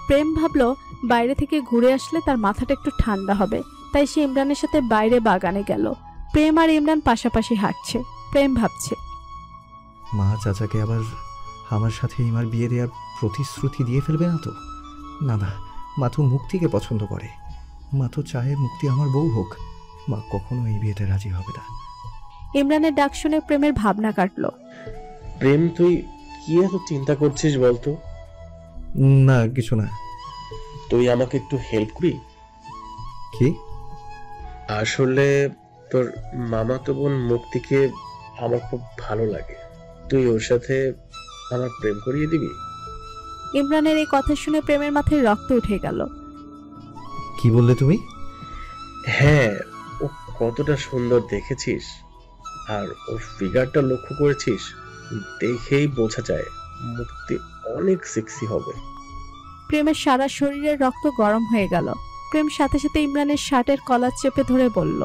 প্রেম ভাবলো বাইরে থেকে ঘুরে আসলে তার মাথাটা একটু ঠান্ডা হবে, তাই সে ইমরানের সাথে বাইরে বাগানে গেল। প্রেম আর ইমরান পাশাপাশি হাঁটছে। প্রেম ভাবছে, মা চাচাকে আবার আমার সাথে ইমার বিয়ে দেওয়ার প্রতিশ্রুতি দিয়ে ফেলবে না তো? না না, মা তো মুক্তিকে পছন্দ করে, মা তো চায় মুক্তি আমার বউ হোক, মা কখনো এই বিয়েতে রাজি হবে না। ইমরানের ডাক শুনে প্রেমের ভাবনা কাটলো। প্রেম তুই কি এত চিন্তা করছিস বলতো? না কিছু না। তুই আমাকে একটু হেল্প করবি? কি? আসলে তোর মামাতো বোন মুক্তিকে আমার খুব ভালো লাগে, তুই ওর সাথে আমার প্রেম করিয়ে দিবি? ইমরানের এই কথা শুনে প্রেমের মাথায় রক্ত উঠে গেল। কি বললে তুমি? হ্যাঁ, ও কতটা সুন্দর দেখেছিস, আর ওর ফিগারটা লক্ষ্য করেছিস? দেখেই বোঝা যায় মুক্তি অনেক সেক্সি হবে। প্রেমের সারা শরীরের রক্ত গরম হয়ে গেল। প্রেম সাথে সাথে ইমরানের শার্টের কলার চেপে ধরে বলল,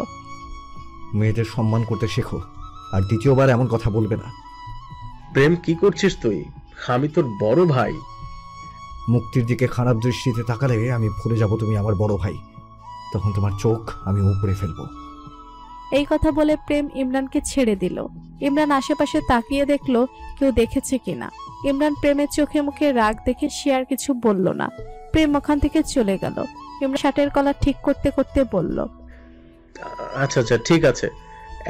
মেয়েদের সম্মান করতে শেখো, আর দ্বিতীয়বার এমন কথা বলবে না। প্রেম কি করছিস তুই? আমি তোর বড় ভাই। মুক্তির দিকে খারাপ দৃষ্টিতে তাকালে আমি ভুলে যাব তুমি আমার বড় ভাই, তখন তোমার চোখ আমি উপড়ে ফেলবো। এই কথা বলে প্রেম ইমরানকে ছেড়ে দিল। ইমরান আশেপাশে তাকিয়ে দেখলো কেউ দেখেছে কিনা। ইমরান প্রেমের চোখে মুখে রাগ দেখে সে আর কিছু বলল না। প্রেম ওখান থেকে চলে গেল। ইমরান শার্টের কলার ঠিক করতে করতে বলল, আচ্ছা আচ্ছা ঠিক আছে,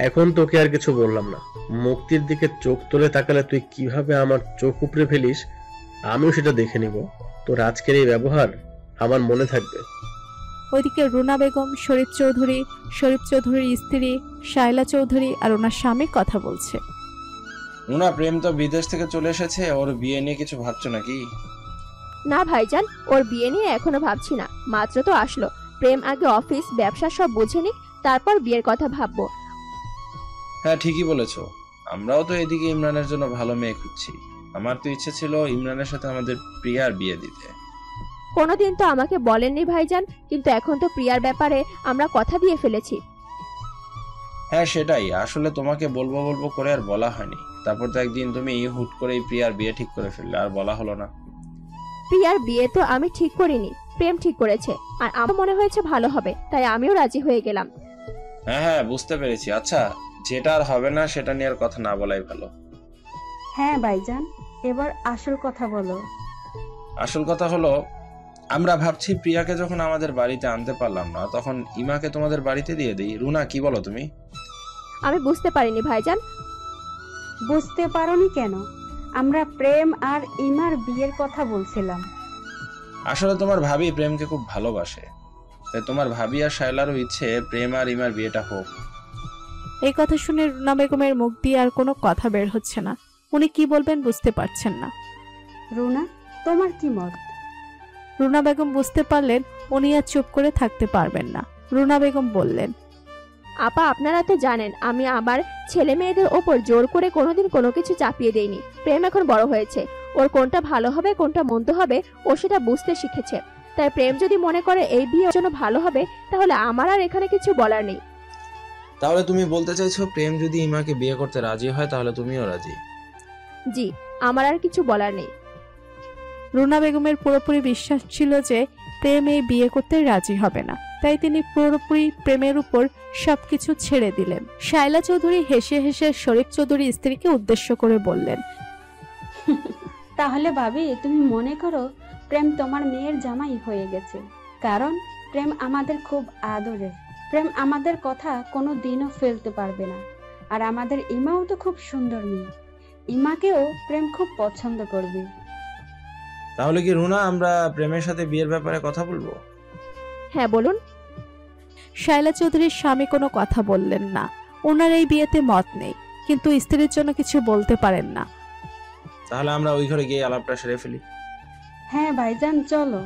এখন তোকে আর কিছু বললাম না। মুক্তির দিকে চোখ তুলে তাকালে তুই কিভাবে আমার চোখ উপড়ে ফেলিস আমিও সেটা দেখে নিব। তোর আজকের এই ব্যবহার আমার মনে থাকবে। ওইদিকে রুনা বেগম, শরীফ চৌধুরীর স্ত্রী শায়লা চৌধুরী আর ওনার স্বামী কথা বলছে। রুনা, প্রেম তো বিদেশ থেকে চলে এসেছে, ওর বিয়ে নিয়ে কিছু ভাবছো নাকি? না ভাইজান, ওর বিয়ে নিয়ে এখনো ভাবছি না, মাত্র তো আসলো। প্রেম আগে অফিস ব্যবসা সব বুঝে নিক, তারপর বিয়ের কথা ভাববো। হ্যাঁ ঠিকই বলেছো, আমরাও তো এদিকে ইমরানের জন্য ভালো মেয়ে খুঁজছি। আমার তো ইচ্ছে ছিল ইমরানের সাথে আমাদের প্রিয়ার বিয়ে দিতে। কোনোদিন তো আমাকে বলেননি ভাইজান, কিন্তু এখন তো প্রিয়ার ব্যাপারে আমরা কথা দিয়ে ফেলেছি। হ্যাঁ সেটাই, আসলে তোমাকে বলবো বলবো করে আর বলা হয়নি। তারপর তো একদিন তুমি হুট করে প্রিয়ার বিয়ে ঠিক করে ফেললে, আর বলা হলো না। প্রিয়ার বিয়ে তো আমি ঠিক করিনি, প্রেম ঠিক করেছে, আর আমার মনে হয়েছে ভালো হবে, তাই আমিও রাজি হয়ে গেলাম। হ্যাঁ হ্যাঁ বুঝতে পেরেছি। আচ্ছা, যেটা আর হবে না সেটা নিয়ে আর কথা না বলাই ভালো। হ্যাঁ ভাইজান, এবার আসল কথা বলো। আসল কথা হলো, আমরা ভাবছি প্রিয়াকে যখন আমাদের বাড়িতে আনতে পারলাম না, তখন ইমাকে তোমাদের বাড়িতে দিয়ে দিই। রুনা, কি বলো তুমি? আমি বুঝতে পারিনি ভাইজান। বুঝতে পারোনি কেন? আমরা প্রেম আর ইমার বিয়ের কথা বলছিলাম। আসলে তোমার ভাবি প্রেমকে খুব ভালোবাসে, তাই তোমার ভাবি আর শায়লারও ইচ্ছে প্রেম আর ইমার বিয়েটা হোক। এই কথা শুনে রুনা বেগমের মুখ দিয়ে আর কোনো কথা বের হচ্ছে না। উনি কি বলবেন বুঝতে পারছেন না। রুনা, তোমার কি মত? রুনা বেগম বুঝতে পারলেন উনি আর চুপ করে থাকতে পারবেন না। রুনা বেগম বললেন, আপা আপনারা তো জানেন আমি আমার ছেলে মেয়েদের ওপর জোর করে কোনোদিন কোনো কিছু চাপিয়ে দেইনি। প্রেম এখন বড় হয়েছে, ওর কোনটা ভালো হবে কোনটা মন্দ হবে ও সেটা বুঝতে শিখেছে। তাই প্রেম যদি মনে করে এই বিয়ে ওর জন্য ভালো হবে, তাহলে আমার আর এখানে কিছু বলার নেই। তাহলে তুমি বলতে চাইছো প্রেম যদি ইমাকে বিয়ে করতে রাজি হয় তাহলে তুমিও রাজি? জি, আমার আর কিছু বলার নেই। রুনা বেগমের পুরোপুরি বিশ্বাস ছিল যে প্রেম এই বিয়ে করতে রাজি হবে না, তাই তিনি পুরোপুরি প্রেমের উপর সবকিছু ছেড়ে দিলেন। শায়লা চৌধুরী হেসে হেসে শরীফ চৌধুরীর স্ত্রীকে উদ্দেশ্য করে বললেন, তাহলে ভাবি তুমি মনে করো প্রেম তোমার মেয়ের জামাই হয়ে গেছে, কারণ প্রেম আমাদের খুব আদরের। প্রেম আমাদের কথা কোনো দিনও ফেলতে পারবে না। আর আমাদের ইমাও তো খুব সুন্দর মেয়ে, ইমাকেও প্রেম খুব পছন্দ করবে। তাহলে কি রুনা আমরা প্রেমের সাথে বিয়ের ব্যাপারে কথা বলবো? হ্যাঁ বলুন। শায়লা চৌধুরীর স্বামী কোনো কথা বললেন না। ওনার এই বিয়েতে মত নেই, কিন্তু স্ত্রীর জন্য কিছু বলতে পারেন না। তাহলে আমরা ওই ঘরে গিয়ে আলাপটা সেরে ফেলি। হ্যাঁ ভাইজান চলো।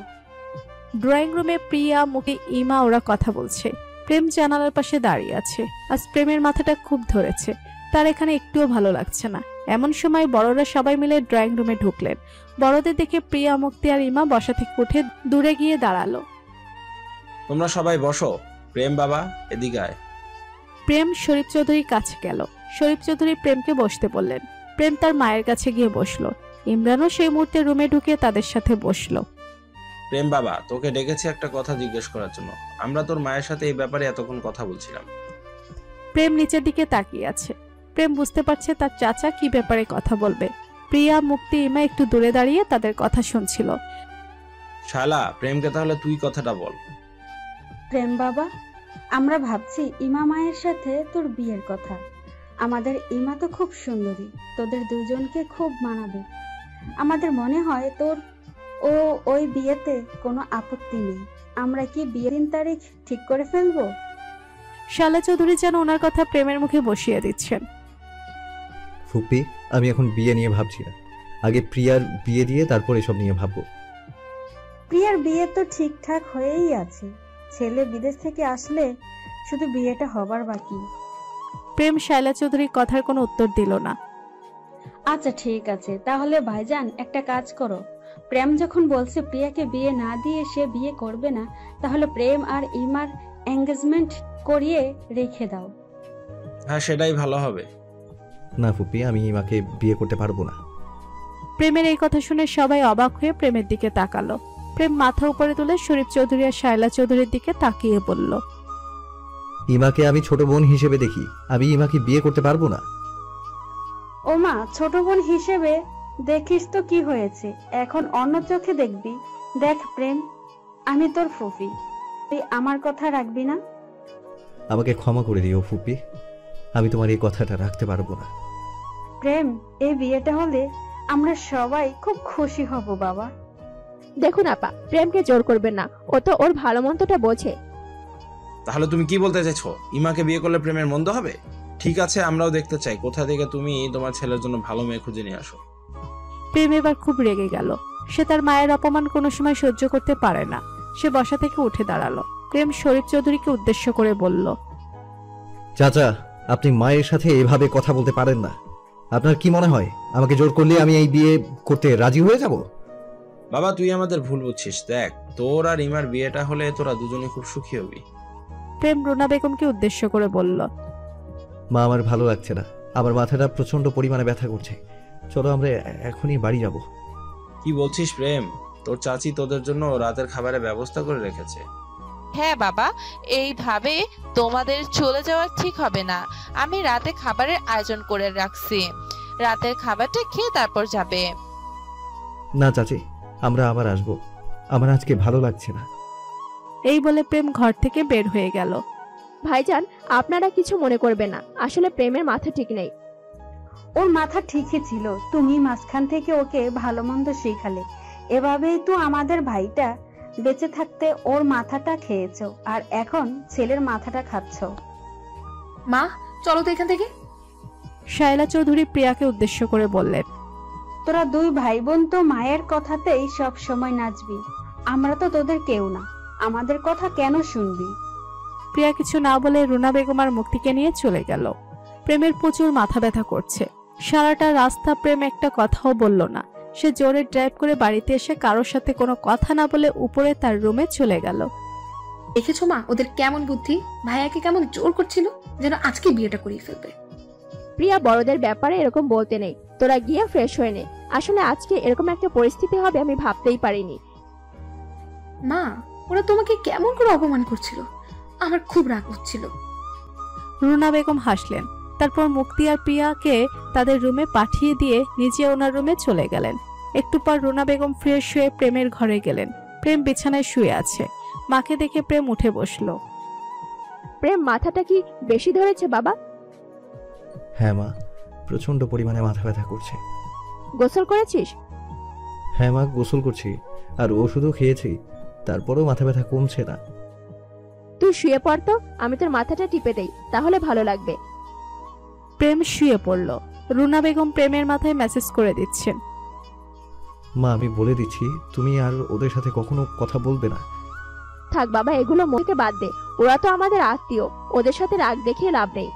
ড্রয়িং রুমে প্রিয়া, মুখে ইমা ওরা কথা বলছে। প্রেম জানালার পাশে দাঁড়িয়ে আছে। আজ প্রেমের মাথাটা খুব ধরেছে, তার এখানে একটুও ভালো লাগছে না। এমন সময় বড়রা সবাই মিলে ড্রয়িং রুমে ঢুকলেন। বড়দের দেখে প্রিয়া, মুক্তি আর ইমা বসা থেকে উঠে দূরে গিয়ে দাঁড়ালো। তোমরা সবাই বসো। প্রেম বাবা এদিকে আয়। প্রেম শরীফ চৌধুরীর কাছে গেল। শরীফ চৌধুরী প্রেমকে বসতে বললেন। প্রেম তার মায়ের কাছে গিয়ে বসলো। ইমরানও সেই মুহূর্তে রুমে ঢুকে তাদের সাথে বসলো। প্রেম বাবা, তোকে ডেকেছি একটা কথা জিজ্ঞেস করার জন্য। আমরা তোর মায়ের সাথে এই ব্যাপারে এতক্ষণ কথা বলছিলাম। প্রেম নিচের দিকে তাকিয়ে আছে। প্রেম বুঝতে পারছে তার চাচা কি ব্যাপারে কথা বলবে। প্রিয়া, মুক্তি, ইমা একটু দূরে দাঁড়িয়ে তাদের কথা শুনছিল। শালা, প্রেমকে তাহলে তুই কথাটা বল। প্রেম বাবা, আমরা ভাবছি ইমা মায়ের সাথে তোর বিয়ের কথা। আমাদের ইমা তো খুব সুন্দরী, তোদের দুজনকে খুব মানাবে। আমাদের মনে হয় তোর ওই বিয়েতে কোনো আপত্তি নেই। আমরা কি বিয়ের দিন তারিখ ঠিক করে ফেলবো? শালা চৌধুরী যেন ওনার কথা প্রেমের মুখে বসিয়ে দিচ্ছেন। ফুপি, আমি এখন বিয়ে নিয়ে ভাবছি না, আগে প্রিয়ার বিয়ে দিয়ে তারপর এসব নিয়ে ভাববো। প্রিয়ার বিয়ে তো ঠিকঠাক হয়েই আছে, ছেলে বিদেশ থেকে আসলে শুধু বিয়েটা হবার বাকি। প্রেম শায়লা চৌধুরীর কথার কোনো উত্তর দিল না। আচ্ছা ঠিক আছে, তাহলে ভাইজান একটা কাজ করো। প্রেম যখন বলছে প্রিয়াকে বিয়ে না দিয়ে সে বিয়ে করবে না, তাহলে প্রেম আর ইমার এঙ্গেজমেন্ট করিয়ে রেখে দাও। হ্যাঁ, সেটাই ভালো হবে। না ফুপি, আমি ইমাকে বিয়ে করতে পারবো না। প্রেমের এই কথা শুনে সবাই অবাক হয়ে প্রেমের দিকে তাকালো। প্রেম মাথা উপরে তুলে শরীফ চৌধুরী আর শায়লা চৌধুরীর দিকে তাকিয়ে বলল, ইমাকে আমি ছোট বোন হিসেবে দেখি, আমি ইমাকে বিয়ে করতে পারবো না। ওমা, ছোট বোন হিসেবে দেখিস তো কি হয়েছে, এখন অন্য চোখে দেখবি। দেখ প্রেম, আমি তোর ফুফি, তুই আমার কথা রাখবি না? আমাকে ক্ষমা করে দিও ফুপি, আমি তোমার এই কথাটা রাখতে পারবো না। প্রেম, এই বিয়েটা হলে আমরা সবাই খুব খুশি হব বাবা। দেখুন আপা, প্রেমকে জোর করবেন না, ও তো ওর ভালো মন্দটা বোঝে। তাহলে তুমি কি বলতে চাইছো? ইমাকে বিয়ে করলে প্রেমের মন্দ হবে? ঠিক আছে, আমরাও দেখতে চাই কোথা থেকে তুমি তোমার ছেলের জন্য ভালো মেয়ে খুঁজে নিয়ে আসো। প্রেম এবার খুব রেগে গেল। সে তার মায়ের অপমান কোনো সময় সহ্য করতে পারে না। সে বসা থেকে উঠে দাঁড়ালো। প্রেম শরীফ চৌধুরীকে উদ্দেশ্য করে বলল, চাচা, আপনি মায়ের সাথে এভাবে কথা বলতে পারেন না। আপনার কি মনে হয় আমাকে জোর করলে আমি এই বিয়ে করতে রাজি হয়ে যাব? বাবা, তুই আমাদের ভুল বুঝছিস। দেখ, তোর আর ইমার বিয়েটা হলে তোরা দুজনে খুব সুখী হবি। প্রেম রুনা বেগমকে উদ্দেশ্য করে বলল, মা, আমার ভালো লাগছে না, আমার মাথাটা প্রচন্ড পরিমাণে ব্যথা করছে। চলো আমরা এখনই বাড়ি যাব। কি বলছিস প্রেম? তোর চাচি তোদের জন্য রাতের খাবারের ব্যবস্থা করে রেখেছে। হ্যাঁ বাবা, এইভাবে তোমাদের চলে যাওয়া ঠিক হবে না। আমি রাতে খাবারের আয়োজন করে রাখছি, রাতের খাবারটা খেয়ে তারপর যাবে। না চাচি, আমরা আবার আসবো, আমার আজকে ভালো লাগছে না। এই বলে প্রেম ঘর থেকে বের হয়ে গেল। ভাইজান, আপনারা কিছু মনে করবেন না, আসলে প্রেমের মাথা ঠিক নেই। ওর মাথা ঠিকই ছিল, তুমি মাঝখান থেকে ওকে ভালো মন্দ শেখালে। এভাবেই তো আমাদের ভাইটা বেঁচে থাকতে ওর মাথাটা খেয়েছো, আর এখন ছেলের মাথাটা খাচ্ছ। মা, চলো তো এখান থেকে। শায়লা চৌধুরী প্রিয়াকে উদ্দেশ্য করে বললেন, তোরা দুই ভাই বোন তো মায়ের কথাতেই সব সময় নাচবি। আমরা তো তোদের কেউ না, আমাদের কথা কেন শুনবি? প্রিয়া কিছু না বলে রুনা বেগম আর মুক্তিকে নিয়ে চলে গেল। প্রেমের প্রচুর মাথা ব্যথা করছে। সারাটা রাস্তা প্রেম একটা কথাও বলল না। সে জোরে ড্রাইভ করে বাড়িতে এসে কারোর সাথে কোনো কথা না বলে উপরে তার রুমে চলে গেল। দেখেছো মা, ওদের কেমন বুদ্ধি! ভাইয়াকে কেমন জোর করছিল যেন আজকে বিয়েটা করিয়ে ফেলবে। প্রিয়া, বড়দের ব্যাপারে এরকম বলতে নেই, তোরা গিয়ে ফ্রেশ হয়ে নে। আসলে আজকে এরকম একটা পরিস্থিতি হবে আমি ভাবতেই পারিনি। মা, ওরা তোমাকে কেমন করে অপমান করছিল, আমার খুব রাগ হচ্ছিল। রুনা বেগম হাসলেন। তারপর মুক্তি আর প্রিয়াকে তাদের রুমে পাঠিয়ে দিয়ে নিজে ওনার রুমে চলে গেলেন। একটু পর রুনা বেগম ফ্রেশ হয়ে প্রেমের ঘরে গেলেন। প্রেম বিছানায় শুয়ে আছে। মাকে দেখে প্রেম উঠে বসলো। প্রেম, মাথাটা কি বেশি ধরেছে বাবা? হ্যাঁ মা, প্রচন্ড পরিমাণে মাথা ব্যথা করছে। গোসল করেছিস? হ্যাঁ মা, গোসল করছি আর ওষুধও খেয়েছি, তারপরেও মাথা ব্যথা কমছে না। তুই শুয়ে পড় তো, আমি তোর মাথাটা টিপে দেই, তাহলে ভালো লাগবে। প্রেম শুয়ে পড়ল। রুনা বেগম প্রেমের মাথায় মেসেজ করে দিচ্ছেন, মা, আমি বলে দিচ্ছি তুমি আর ওদের সাথে কখনো কথা বলবে না। থাক বাবা, এগুলো মুখে বাদ দে, ওরা তো আমাদের আত্মীয়, ওদের সাথে রাগ দেখিয়ে লাভ নেই।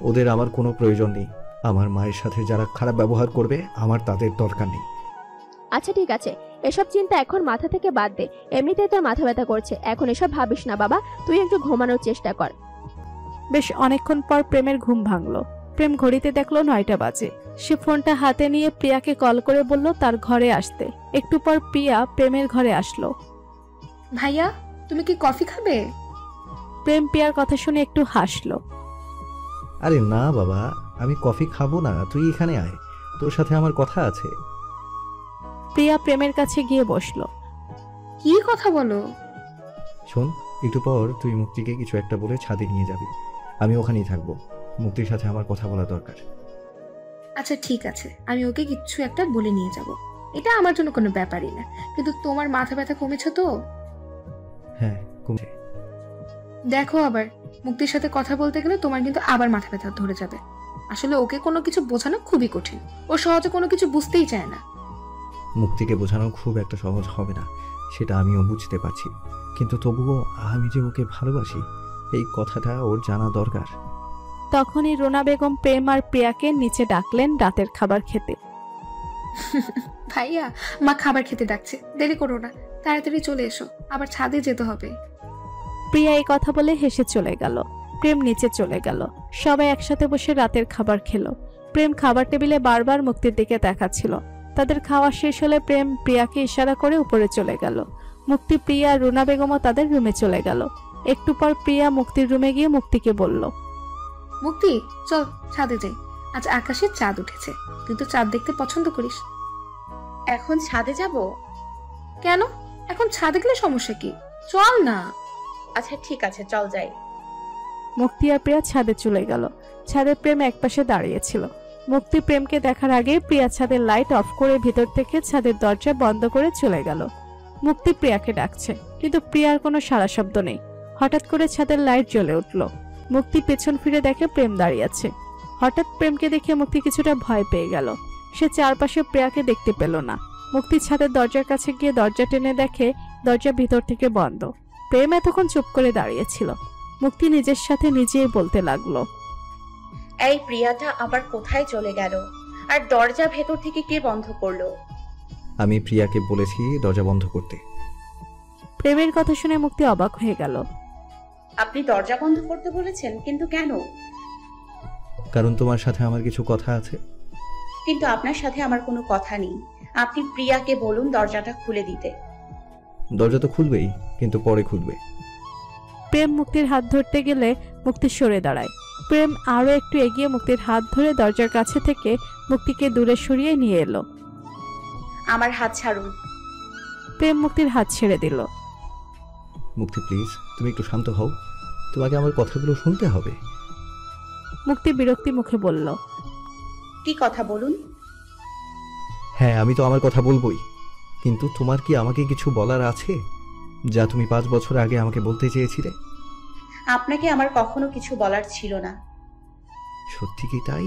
ওদের আমার কোনো প্রয়োজন নেই। আমার মায়ের সাথে যারা খারাপ ব্যবহার করবে আমার তাদের দরকার নেই। আচ্ছা ঠিক আছে, এসব চিন্তা এখন মাথা থেকে বাদ দে, এমনিতেই তোর মাথা ব্যথা করছে, এখন এসব ভাবিস না বাবা, তুই একটু ঘুমানোর চেষ্টা কর। বেশ অনেকক্ষণ পর প্রেমের ঘুম ভাঙল। প্রেম ঘড়িতে দেখলো 9টা বাজে। সে ফোনটা হাতে নিয়ে প্রিয়াকে কল করে বলল তার ঘরে আসতে। একটু পর প্রিয়া প্রেমের ঘরে আসলো। ভাইয়া, তুমি কি কফি খাবে? প্রেম প্রিয়ার কথা শুনে একটু হাসলো। আরে না বাবা, আমি কফি খাবো না, তুই এখানে আয়, তোর সাথে আমার কথা আছে। প্রিয়া প্রেমের কাছে গিয়ে বসলো। কি কথা বলো? শোন, একটু পর তুই মুক্তিকে কিছু একটা বলে ছাদে নিয়ে যাবি, আমি ওখানেই থাকবো। মুক্তির সাথে আমার কথা বলা দরকার। আচ্ছা ঠিক আছে, আমি ওকে কিছু একটা বলে নিয়ে যাব, এটা আমার জন্য কোনো ব্যাপারই না। কিন্তু তোমার মাথা ব্যথা কমেছে তো? হ্যাঁ কমছে। দেখো, আবার মুক্তির সাথে কথা বলতে গেলে তোমার কিন্তু আবার মাথা ব্যথা ধরে যাবে। আসলে ওকে কোনো কিছু বোঝানো খুবই কঠিন, ও সহজে কোনো কিছু বুঝতেই চায় না। মুক্তিকে বোঝানো খুব একটা সহজ হবে না, সেটা আমিও বুঝতে পারছি, কিন্তু তবুও আমি যে ওকে ভালোবাসি এই কথাটা ওর জানা দরকার। তখনই রুনা বেগম প্রেম আর প্রিয়াকে নিচে ডাকলেন রাতের খাবার খেতে। ভাইয়া, মা খাবার খেতে ডাকছে, দেরি করো না, তাড়াতাড়ি চলে এসো, আবার ছাদে যেতে হবে। প্রিয়া এই কথা বলে হেসে চলে গেল। প্রেম নিচে চলে গেল। সবাই একসাথে বসে রাতের খাবার খেলো। প্রেম খাবার টেবিলে বারবার মুক্তির দিকে দেখাচ্ছিল। তাদের খাওয়া শেষ হলে প্রেম প্রিয়াকে ইশারা করে উপরে চলে গেল। মুক্তি, প্রিয়া, রুনা বেগমও তাদের রুমে চলে গেল। একটু পর প্রিয়া মুক্তির রুমে গিয়ে মুক্তিকে বলল, মুক্তি চল ছাদে যাই, আজ আকাশে চাঁদ উঠেছে, তুই তো চাঁদ দেখতে পছন্দ করিস। এখন ছাদে যাব? কেন? এখন ছাদে গেলে সমস্যা কি? চল না। আচ্ছা ঠিক আছে, চল যাই। মুক্তি আর প্রিয়া ছাদে চলে গেল। ছাদে প্রেম একপাশে দাঁড়িয়েছিল। মুক্তি প্রেমকে দেখার আগে প্রিয়া ছাদের লাইট অফ করে ভিতর থেকে ছাদের দরজা বন্ধ করে চলে গেল। মুক্তি প্রিয়াকে ডাকছে, কিন্তু প্রিয়ার কোনো সাড়া শব্দ নেই। হঠাৎ করে ছাদের লাইট জ্বলে উঠল। মুক্তি পেছন ফিরে দেখে প্রেম দাঁড়িয়ে আছে। হঠাৎ প্রেমকে দেখে মুক্তি কিছুটা ভয় পেয়ে গেল। সে চারপাশে প্রিয়াকে দেখতে পেল না। মুক্তি ছাদের দরজার কাছে গিয়ে দরজা টেনে দেখে দরজা ভিতর থেকে বন্ধ। প্রেম এতক্ষণ চুপ করে দাঁড়িয়েছিল। মুক্তি নিজের সাথে নিজেই বলতে লাগলো, এই প্রিয়াটা আবার কোথায় চলে গেল? আর দরজা ভেতর থেকে কে বন্ধ করলো? আমি প্রিয়াকে বলেছি দরজা বন্ধ করতে। প্রেমের কথা শুনে মুক্তি অবাক হয়ে গেল। আপনি দরজা বন্ধ করতে বলেছেন, কিন্তু কেন? কারণ তোমার সাথে আমার কিছু কথা আছে। কিন্তু আপনার সাথে আমার কোনো কথা নেই। আপনি প্রিয়াকে বলুন দরজাটা খুলে দিতে। দরজা তো খুলবেই, কিন্তু পরে খুলবে। প্রেম মুক্তির হাত ধরতে গেলে মুক্তি সরে দাঁড়ায়। প্রেম আরো একটু এগিয়ে মুক্তির হাত ধরে দরজার কাছে থেকে মুক্তিকে দূরে সরিয়ে নিয়ে এলো। আমার হাত ছাড়ুন। প্রেম মুক্তির হাত ছেড়ে দিল। মুক্তি প্লিজ, তুমি একটু শান্ত হও, তোমাকে আমার কথাগুলো শুনতে হবে। মুক্তি বিরক্তি মুখে বলল, কি কথা বলুন? হ্যাঁ, আমি তো আমার কথা বলবোই, কিন্তু তোমার কি আমাকে কিছু বলার আছে যা তুমি 5 বছর আগে আমাকে বলতে চেয়েছিলে? আপনাকে আমার কখনো কিছু বলার ছিল না। সত্যি কি তাই?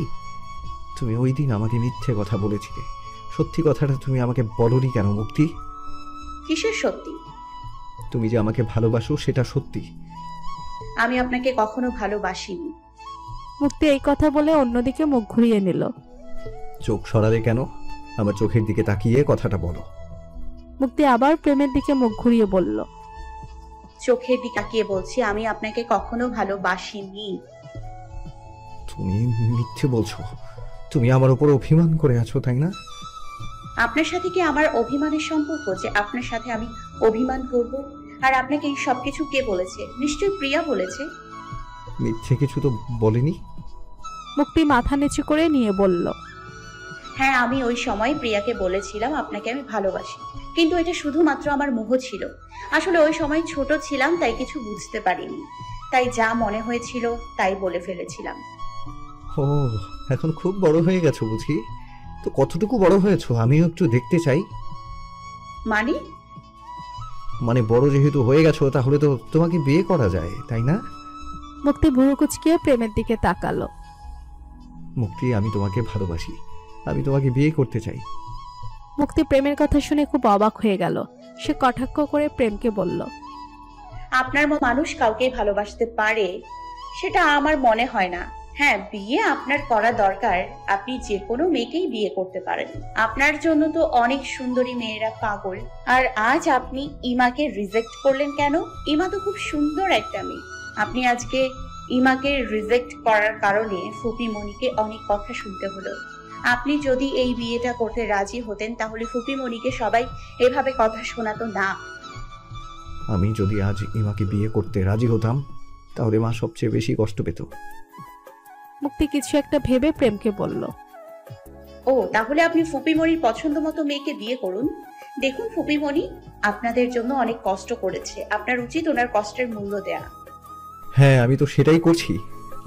তুমি ওই দিন আমাকে মিথ্যে কথা বলেছিলে, সত্যি কথাটা তুমি আমাকে বলনি কেন মুক্তি? কিসের সত্যি? তুমি যে আমাকে ভালোবাসো সেটা সত্যি। আমি আপনাকে কখনো ভালোবাসিনি। মুক্তি এই কথা বলে অন্যদিকে মুখ ঘুরিয়ে নিল। চোখ সরালে কেন? আমার চোখের দিকে তাকিয়ে কথাটা বলো। মুক্তি আবার প্রেমের দিকে মুখ ঘুরিয়ে বলল, চোখের দিকে তাকিয়ে বলছি, আমি আপনাকে কখনো ভালোবাসিনি। তুমি মিথ্যে বলছো, তুমি আমার উপর অভিমান করে আছো, তাই না? আপনার সাথে কি আমার অভিমানের সম্পর্ক যে আপনার সাথে আমি অভিমান করব? আর আপনাকে এই সবকিছু কে বলেছে? নিশ্চয়ই প্রিয়া বলেছে। মিথ্যে কিছু তো বলেনি। মুক্তি মাথা নিচু করে নিয়ে বলল, হ্যাঁ, আমি ওই সময় প্রিয়াকে বলেছিলাম আপনাকে আমি ভালোবাসি, কিন্তু এটা শুধুমাত্র আমার মোহ ছিল। আসলে ওই সময় ছোট ছিলাম, তাই কিছু বুঝতে পারিনি, তাই যা মনে হয়েছিল তাই বলে ফেলেছিলাম। ও, এখন খুব বড় হয়ে গেছো বুঝি? তো কতটুকু বড় হয়েছো আমিও একটু দেখতে চাই। মানে বড় যেহেতু হয়ে গেছো, তাহলে তো তোমাকে বিয়ে করা যায়, তাই না? মুক্তি ভুরু কুচকিয়ে প্রেমের দিকে তাকালো। মুক্তি, আমি তোমাকে ভালোবাসি, আমি তোমাকে বিয়ে করতে চাই। মুক্তি প্রেমের কথা শুনে খুব অবাক হয়ে গেল। সে কটাক্ষ করে প্রেমকে বলল, আপনার মানুষ কাউকে ভালোবাসতে পারে সেটা আমার মনে হয় না। হ্যাঁ, বিয়ে আপনার করা দরকার, আপনি যে কোনো মেয়েকেই বিয়ে করতে পারেন। আপনার জন্য তো অনেক সুন্দরী মেয়েরা পাগল। আর আজ আপনি ইমাকে রিজেক্ট করলেন কেন? ইমা তো খুব সুন্দর একটা মেয়ে। আপনি আজকে ইমাকে রিজেক্ট করার কারণে ফুপি মনিকে অনেক কথা শুনতে হলো। আপনি যদি এই বিয়েটা করতে রাজি হতেন তাহলে ফুপি মনিকে সবাই এভাবে কথা শোনাতো না। আমি যদি আজ ইমাকে বিয়ে করতে রাজি হতাম তাহলে মা সবচেয়ে বেশি কষ্ট পেত। মুক্তি কিছু একটা ভেবে প্রেমকে বলল, ও তাহলে আপনি ফুপি মনির পছন্দ মতো মেয়েকে বিয়ে করুন। দেখুন ফুপি মনি আপনাদের জন্য অনেক কষ্ট করেছে, আপনার উচিত ওনার কষ্টের মূল্য দেয়া। হ্যাঁ, আমি তো সেটাই করছি।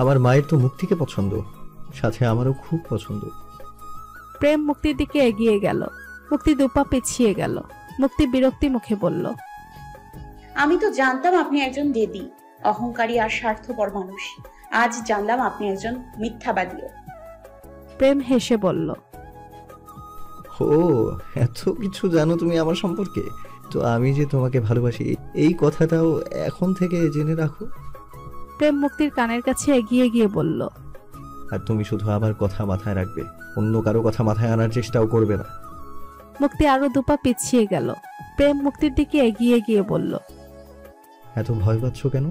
আমার মায়ের তো মুক্তিকে পছন্দ, সাথে আমারও খুব পছন্দ। প্রেম মুক্তির দিকে এগিয়ে গেল। মুক্তি দুপা পিছিয়ে গেল। মুক্তি বিরক্তি মুখে বলল, আমি তো জানতাম আপনি একজন দেবী, অহংকারী আর স্বার্থপর মানুষ। আজ জানলাম আপনি একজন মিথ্যাবাদী। প্রেম হেসে বলল, ও এত কিছু জানো তুমি আমার সম্পর্কে? তো আমি যে তোমাকে ভালোবাসি এই কথাটাও এখন থেকে জেনে রাখো। প্রেম মুক্তির কানের কাছে এগিয়ে গিয়ে বলল, আর তুমি শুধু আমার কথা মাথায় রাখবে, অন্য কারো কথা মাথায় আনার চেষ্টাও করবে না। মুক্তি আরো দুপা পিছিয়ে গেল। প্রেম মুক্তির দিকে এগিয়ে গিয়ে বলল, এত ভয় পাচ্ছ কেন?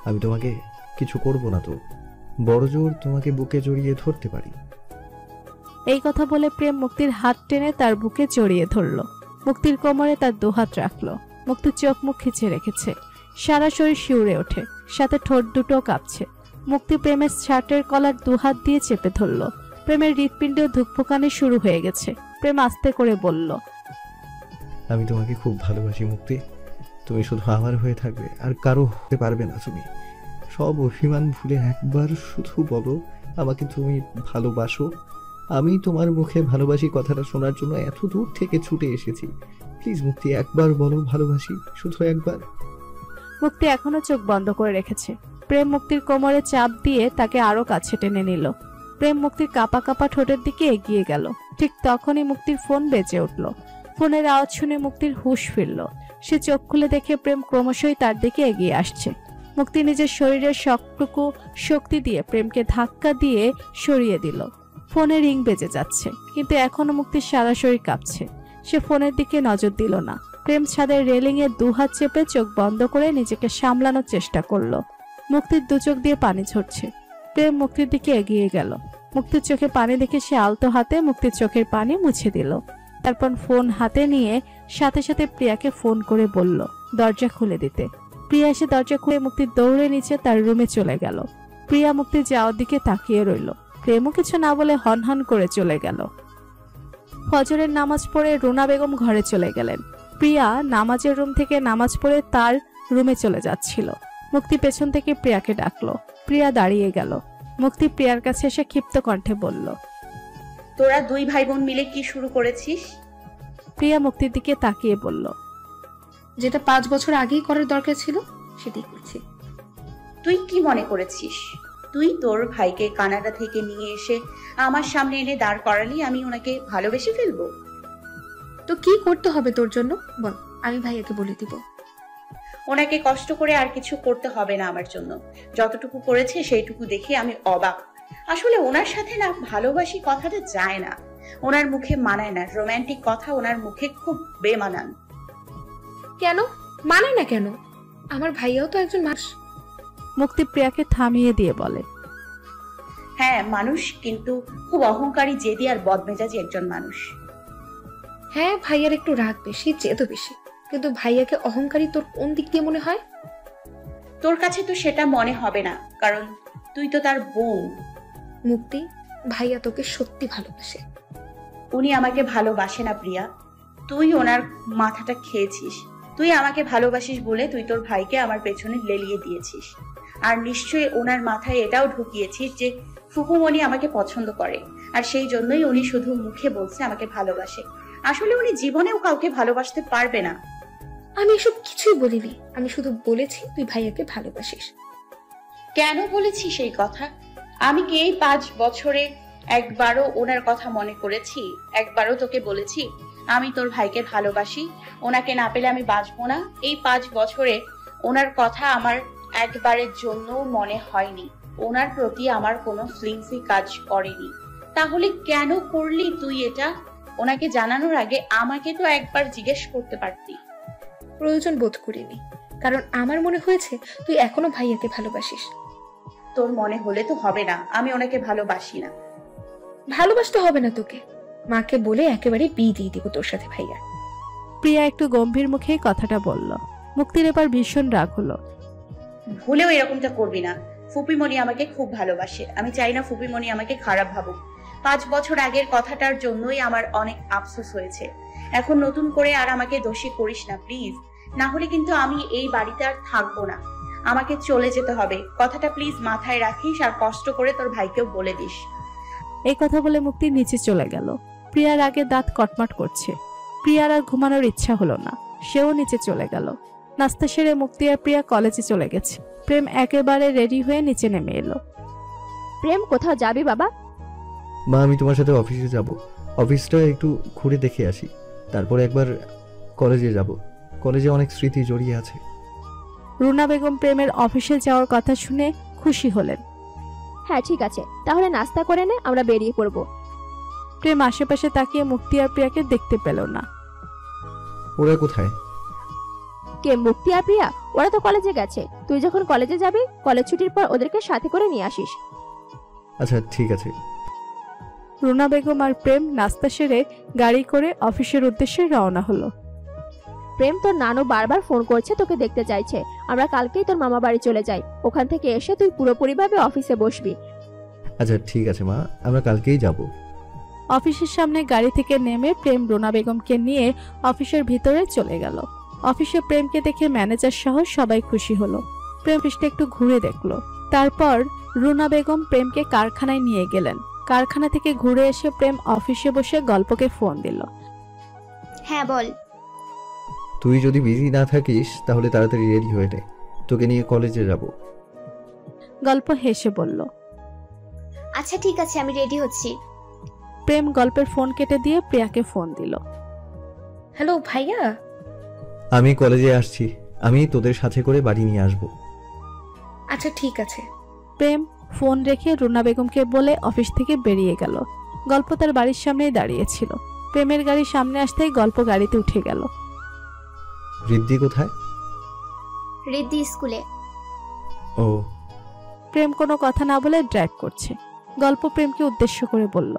আমি তোমাকে কিছু করব না তো, বড় জোর তোমাকে বুকে জড়িয়ে ধরতে পারি। এই কথা বলে প্রেম মুক্তির হাত টেনে তার বুকে জড়িয়ে ধরল। মুক্তির কোমরে তার দুহাত রাখলো। মুক্তির চোখ মুখ খিচে রেখেছে, সারা শরীর শিউরে ওঠে, সাথে ঠোঁট দুটো কাঁপছে। মুক্তি প্রেমের শার্টের কলার দুহাত দিয়ে চেপে ধরল। প্রেমের হৃৎপিণ্ডেও ধুকপুকানি শুরু হয়ে গেছে। প্রেম আস্তে করে বলল, আমি তোমাকে খুব ভালোবাসি মুক্তি। তুমি শুধু আমার হয়ে থাকবে, আর কারো হতে পারবে না। তুমি সব অভিমান ভুলে একবার শুধু বলো আমাকে তুমি ভালোবাসো। আমি তোমার মুখে ভালোবাসি কথাটা শোনার জন্য এত দূর থেকে ছুটে এসেছি। প্লিজ মুক্তি, একবার বলো ভালোবাসি, শুধু একবার। মুক্তি এখনো চোখ বন্ধ করে রেখেছে। প্রেম মুক্তির কোমরে চাপ দিয়ে তাকে আরো কাছে টেনে নিল। প্রেম মুক্তির কাপা কাপা ঠোঁটের দিকে এগিয়ে গেল। ঠিক তখনই মুক্তির ফোন বেজে উঠল। ফোনের আওয়াজ শুনে মুক্তির হুঁশ ফিরল। সে চোখ খুলে দেখে প্রেম ক্রমশই তার দিকে এগিয়ে আসছে। মুক্তি নিজের শরীরের সবটুকু শক্তি দিয়ে প্রেমকে ধাক্কা দিয়ে সরিয়ে দিল। ফোনে রিং বেজে যাচ্ছে, কিন্তু এখনো মুক্তির সারা শরীর কাঁপছে। সে ফোনের দিকে নজর দিল না। প্রেম ছাদের রেলিং এ দুহাত চেপে চোখ বন্ধ করে নিজেকে সামলানোর চেষ্টা করলো। মুক্তির দু চোখ দিয়ে পানি ঝরছে। প্রেম মুক্তির দিকে এগিয়ে গেল। মুক্তির চোখে পানি দেখে সে আলতো হাতে মুক্তির চোখের পানি মুছে দিল। তারপর ফোন হাতে নিয়ে সাথে সাথে প্রিয়াকে ফোন করে বলল দরজা খুলে দিতে। প্রিয়া এসে দরজা খুলে মুক্তির দৌড়ে নিচে তার রুমে চলে গেল। প্রিয়া মুক্তির যাওয়ার দিকে তাকিয়ে রইল। প্রেমও কিছু না বলে হনহন করে চলে গেল। ফজরের নামাজ পড়ে রুনা বেগম ঘরে চলে গেলেন। প্রিয়া নামাজের রুম থেকে নামাজ পড়ে তার রুমে চলে যাচ্ছিল। মুক্তি পেছন থেকে প্রিয়াকে ডাকলো। প্রিয়া দাঁড়িয়ে গেল। মুক্তি প্রিয়ার কাছে এসে ক্ষিপ্ত কণ্ঠে বলল, তোরা দুই ভাই বোন মিলে কি শুরু করেছিস? প্রিয়া মুক্তির দিকে তাকিয়ে বলল, যেটা 5 বছর আগেই করার দরকার ছিল সেটাই করছি। তুই কি মনে করেছিস তুই তোর ভাইকে কানাডা থেকে নিয়ে এসে আমার সামনে এনে দাঁড় করালি আমি ওনাকে ভালোবেসে ফেলবো? তো কি করতে হবে তোর জন্য বল, আমি ভাইয়াকে বলে দিব। ওনাকে কষ্ট করে আর কিছু করতে হবে না আমার জন্য। যতটুকু করেছে সেইটুকু দেখে আমি অবাক। আসলে ওনার সাথে না ভালোবাসি কথাটা যায় না, ওনার মুখে মানায় না। রোমান্টিক কথা ওনার মুখে খুব বেমানান। কেন মানায় না? কেন? আমার ভাইয়াও তো একজন মানুষ। মুক্তি প্রিয়াকে থামিয়ে দিয়ে বলে, হ্যাঁ মানুষ, কিন্তু খুব অহংকারী, জেদি আর বদমেজাজি একজন মানুষ। হ্যাঁ ভাইয়ার একটু রাগ বেশি, জেদও বেশি, কিন্তু ভাইয়াকে অহংকারী তোর কোন দিক দিয়ে মনে হয়? তোর কাছে তো সেটা মনে হবে না, কারণ তুই তো তার বোন। মুক্তি, ভাইয়া তোকে সত্যি ভালোবাসে। উনি আমাকে ভালোবাসে না প্রিয়া, তুই ওনার মাথাটা খেয়েছিস। তুই আমাকে ভালোবাসিস বলে তুই তোর ভাইকে আমার পেছনে লেলিয়ে দিয়েছিস। আর নিশ্চয়ই ওনার মাথায় এটাও ঢুকিয়েছিস যে ফুপুমণি আমাকে পছন্দ করে, আর সেই জন্যই উনি শুধু মুখে বলছে আমাকে ভালোবাসে। আসলে উনি জীবনেও কাউকে ভালোবাসতে পারবে না। আমি এসব কিছুই বলিনি, আমি শুধু বলেছি তুই ভাইয়াকে ভালোবাসিস। কেন বলেছিস এই কথা? আমি কি এই 5 বছরে একবারও ওনার কথা মনে করেছি? একবারও তোকে বলেছি আমি তোর ভাইকে ভালোবাসি, ওনাকে না পেলে আমি বাঁচবো না? এই 5 বছরে ওনার কথা আমার একবারের জন্যও মনে হয়নি। ওনার প্রতি আমার কোনো ফিলিংসই কাজ করেনি। তাহলে কেন করলি তুই এটা? ওনাকে জানানোর আগে আমাকে তো একবার জিজ্ঞেস করতে পারতি। প্রয়োজন বোধ করিনি, কারণ আমার মনে হয়েছে তুই এখনো ভাইয়াকে ভালোবাসিস। তোর মনে হলে তো হবে না আমি ওনাকে ভালোবাসি না। ভালোবাসতে হবে না তোকে, মাকে বলে একেবারে বিয়ে দিয়ে দিব তোর সাথে ভাইয়া। প্রিয়া একটু গম্ভীর মুখে কথাটা বলল। মুক্তির এবার ভীষণ রাগ হলো। ভুলেও এরকমটা করবি না। ফুপিমণি আমাকে খুব ভালোবাসে, আমি চাই না ফুপিমণি আমাকে খারাপ ভাবুক। 5 বছর আগের কথাটার জন্যই আমার অনেক আফসোস হয়েছে। এখন নতুন করে আর আমাকে দোষী করিস না প্লিজ, না হলে কিন্তু আমি এই বাড়িতে আর থাকবো না। আমাকে চলে যেতে হবে, কথাটা প্লিজ মাথায় রাখিস, আর কষ্ট করে তোর ভাইকেও বলে দিস। এই কথা বলে মুক্তি নিচে চলে গেল। প্রিয়ার আগে দাঁত কটমট করছে। প্রিয়ার আর ঘুমানোর ইচ্ছা হলো না, সেও নিচে চলে গেল। নাস্তা সেরে মুক্তি আর প্রিয়া কলেজে চলে গেছে। প্রেম একেবারে রেডি হয়ে নিচে নেমে এলো। প্রেম, কোথাও যাবি বাবা? মা, আমি তোমার সাথে অফিসে যাব। অফিসটা একটু ঘুরে দেখে আসি, তারপরে একবার কলেজে যাব। কলেজে অনেক স্মৃতি জড়িয়ে আছে। রুনা বেগম প্রেমের অফিসে যাওয়ার কথা শুনে খুশি হলেন। হ্যাঁ ঠিক আছে, তাহলে নাস্তা করে নে, আমরা বেরিয়ে পড়ব। প্রেম আশেপাশে তাকিয়ে মুক্তি আর প্রিয়াকে দেখতে পেল না। ওরা কোথায়? কে, মুক্তি আর প্রিয়া? ওরা তো কলেজে গেছে। তুই যখন কলেজে যাবি, কলেজ ছুটির পর ওদেরকে সাথে করে নিয়ে আসিস। আচ্ছা ঠিক আছে। রুনা বেগম আর প্রেম নাস্তা সেরে গাড়ি করে অফিসের উদ্দেশ্যে রওনা হলো। প্রেম, তোর নানু বারবার ফোন করছে, তোকে দেখতে চাইছে। আমরা কালকেই তোর মামা বাড়ি চলে যাই, ওখান থেকে এসে তুই পুরোপুরিভাবে অফিসে বসবি। আচ্ছা ঠিক আছে মা, আমরা কালকেই যাব। অফিসের সামনে গাড়ি থেকে নেমে প্রেম রুনা বেগমকে নিয়ে অফিসের ভিতরে চলে গেল। অফিসে প্রেমকে দেখে ম্যানেজার সহ সবাই খুশি হলো। প্রেম অফিসটা একটু ঘুরে দেখলো। তারপর রুনা বেগম প্রেমকে কারখানায় নিয়ে গেলেন। কারখানা থেকে ঘুরে এসে প্রেম অফিসে বসে গল্পকে ফোন দিল। হ্যাঁ বল। তুই যদি বিজি না থাকিস তাহলে তাড়াতাড়ি রেডি হয়ে নে, তোকে নিয়ে কলেজে যাব। গল্প হেসে বলল, আচ্ছা ঠিক আছে, আমি রেডি হচ্ছি। প্রেম গল্পের ফোন কেটে দিয়ে প্রিয়াকে ফোন দিল। হ্যালো ভাইয়া। আমি কলেজে আসছি, আমি তোদের সাথে করে বাড়ি নিয়ে আসব। আচ্ছা ঠিক আছে। প্রেম ফোন রেখে রুনা বেগমকে বলে অফিস থেকে বেরিয়ে গেল। গল্প তার বাড়ির সামনেই দাঁড়িয়েছিল। প্রেমের গাড়ির সামনে আসতেই গল্প গাড়িতে উঠে গেল। রিদ্ধি কোথায়? রিদ্ধি স্কুলে। ও। প্রেম কোনো কথা না বলে ড্রাইভ করছে। গল্প প্রেমকে উদ্দেশ্য করে বলল,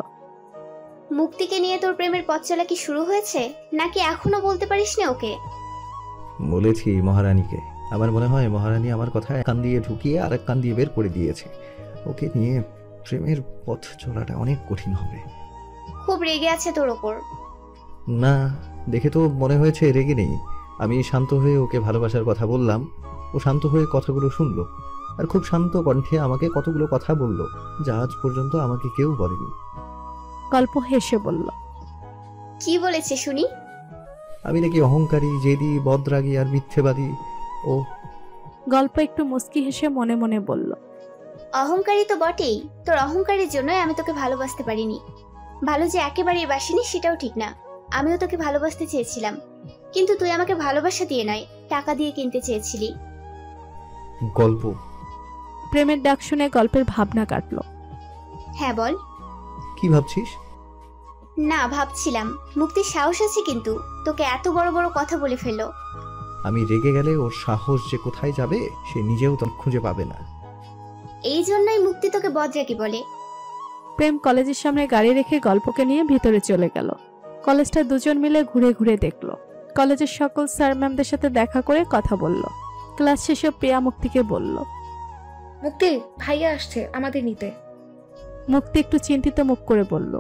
মুক্তিকে নিয়ে তোর প্রেমের পথ চলা কি শুরু হয়েছে, নাকি এখনো বলতে পারিস না ওকে? বলেছি মহারানীকে। আমার মনে হয় মহারানী আমার কথা এক কান দিয়ে ঢুকিয়ে আর এক কান দিয়ে বের করে দিয়েছে। ওকে নিয়ে প্রেমের পথ চলাটা অনেক কঠিন হবে। খুব রেগে আছে তোর ওপর। না, দেখে তো মনে হয়েছে রেগে নেই। আমি শান্ত হয়ে ওকে ভালোবাসার কথা বললাম, ও শান্ত হয়ে কথাগুলো শুনলো, আর খুব শান্ত কণ্ঠে আমাকে কতগুলো কথা বলল, যা আজ পর্যন্ত আমাকে কেউ বলেনি। গল্প হেসে বলল, কি বলেছে শুনি? আমি নাকি অহংকারী, জেদি, বদরাগী আর মিথ্যেবাদী। ও। গল্প একটু মুস্কি হেসে মনে মনে বলল, অহংকারী তো বটেই, তোর অহংকারের জন্যই আমি তোকে ভালোবাসতে পারিনি। ভালো যে একেবারেই বাসিনি সেটাও ঠিক না, আমিও তোকে ভালোবাসতে চেয়েছিলাম, কিন্তু তুই আমাকে ভালোবাসা দিয়ে নয়, টাকা দিয়ে কিনতে চেয়েছিলি। গল্প। প্রেমের ডাক শুনে গল্পের ভাবনা কাটলো। হ্যাঁ বল। কি ভাবছিস? না, ভাবছিলাম মুক্তির সাহস আছে কিন্তু তোকে এত বড় বড় কথা বলে ফেললো। আমি রেগে গেলে ওর সাহস যে কোথায় যাবে সে নিজেও তো খুঁজে পাবে না। এই জন্যই মুক্তি তোকে বদরাগী বলে। প্রেম কলেজের সামনে গাড়ি রেখে গল্পকে নিয়ে ভিতরে চলে গেল। কলেজটা দুজন মিলে ঘুরে ঘুরে দেখলো। কলেজের সকল স্যার ম্যামদের সাথে দেখা করে কথা বলল। ক্লাস শেষে প্রিয়া মুক্তিকে বলল, মুক্তি ভাইয়া আসছে আমাদের নিতে। মুক্তি একটু চিন্তিত মুখ করে বলল,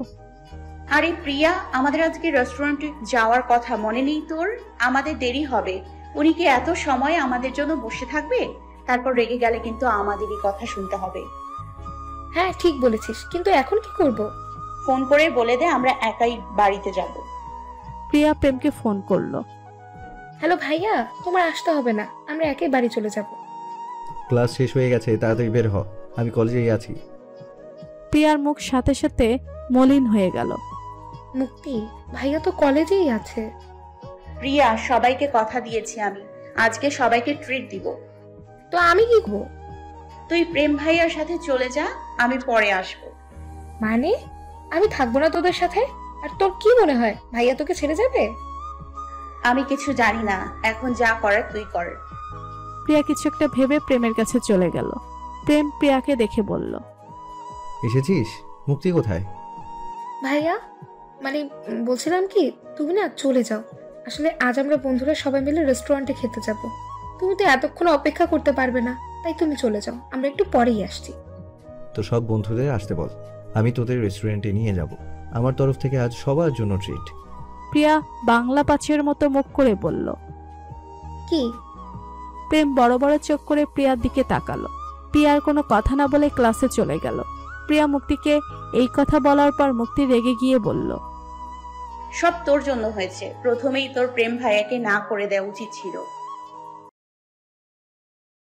আরে প্রিয়া, আমাদের আজকে রেস্টুরেন্টে যাওয়ার কথা মনে নেই তোর? আমাদের দেরি হবে। উনি কি এত সময় আমাদের জন্য বসে থাকবে? তারপর রেগে গেলে কিন্তু আমাদেরই কথা শুনতে হবে। হ্যাঁ ঠিক বলেছিস, কিন্তু এখন কি করব? ফোন করে বলে দে আমরা একাই বাড়িতে যাব। প্রিয়া প্রেমকে ফোন করলো, হ্যালো ভাইয়া, তোমার আসতে হবে না, আমরা একাই বাড়ি চলে যাব। ক্লাস শেষ হয়ে গেছে, তাড়াতাড়ি বের হ, আমি কলেজেই আছি। প্রিয়ার মুখ সাথে সাথে মলিন হয়ে গেল। মুক্তি ভাইয়া তো কলেজেই আছে। প্রিয়া, সবাইকে কথা দিয়েছি আমি, আজকে সবাইকে ট্রিট দিব। তো আমি কি করব? তুই প্রেম ভাইয়ার সাথে চলে যা, আমি পরে আসব। মানে আমি থাকবো না তোদের সাথে? আর তোর কি মনে হয় ভাইয়া তোকে ছেড়ে যাবে? আমি কিছু জানি না, এখন যা করার তুই কর। প্রিয়া কিছু একটা ভেবে প্রেমের কাছে চলে গেল। প্রেম প্রিয়াকে দেখে বলল, এসেছিস? মুক্তি কোথায়? ভাইয়া মানে বলছিলাম কি, তুমি না চলে যাও। আসলে আজ আমরা বন্ধুরা সবাই মিলে রেস্টুরেন্টে খেতে যাব। তুমি তো এতক্ষণ অপেক্ষা করতে পারবে না, তাই তুমি চলে যাও, আমরা একটু পরেই আসছি। তো সব বন্ধুদের আসতে বল, আমি তোদের রেস্টুরেন্টে নিয়ে যাব। আমার তরফ থেকে আজ সবার জন্য ট্রিট। প্রিয়া বাংলা পাঁচের মতো মুখ করে বলল। কি? প্রেম বড় বড় চোখ করে প্রিয়ার দিকে তাকালো। প্রিয়ার কোনো কথা না বলে ক্লাসে চলে গেল। প্রিয়া মুক্তিকে এই কথা বলার পর মুক্তি রেগে গিয়ে বলল, সব তোর জন্য হয়েছে, প্রথমেই তোর প্রেম ভাইয়াকে না করে দেওয়া উচিত ছিল।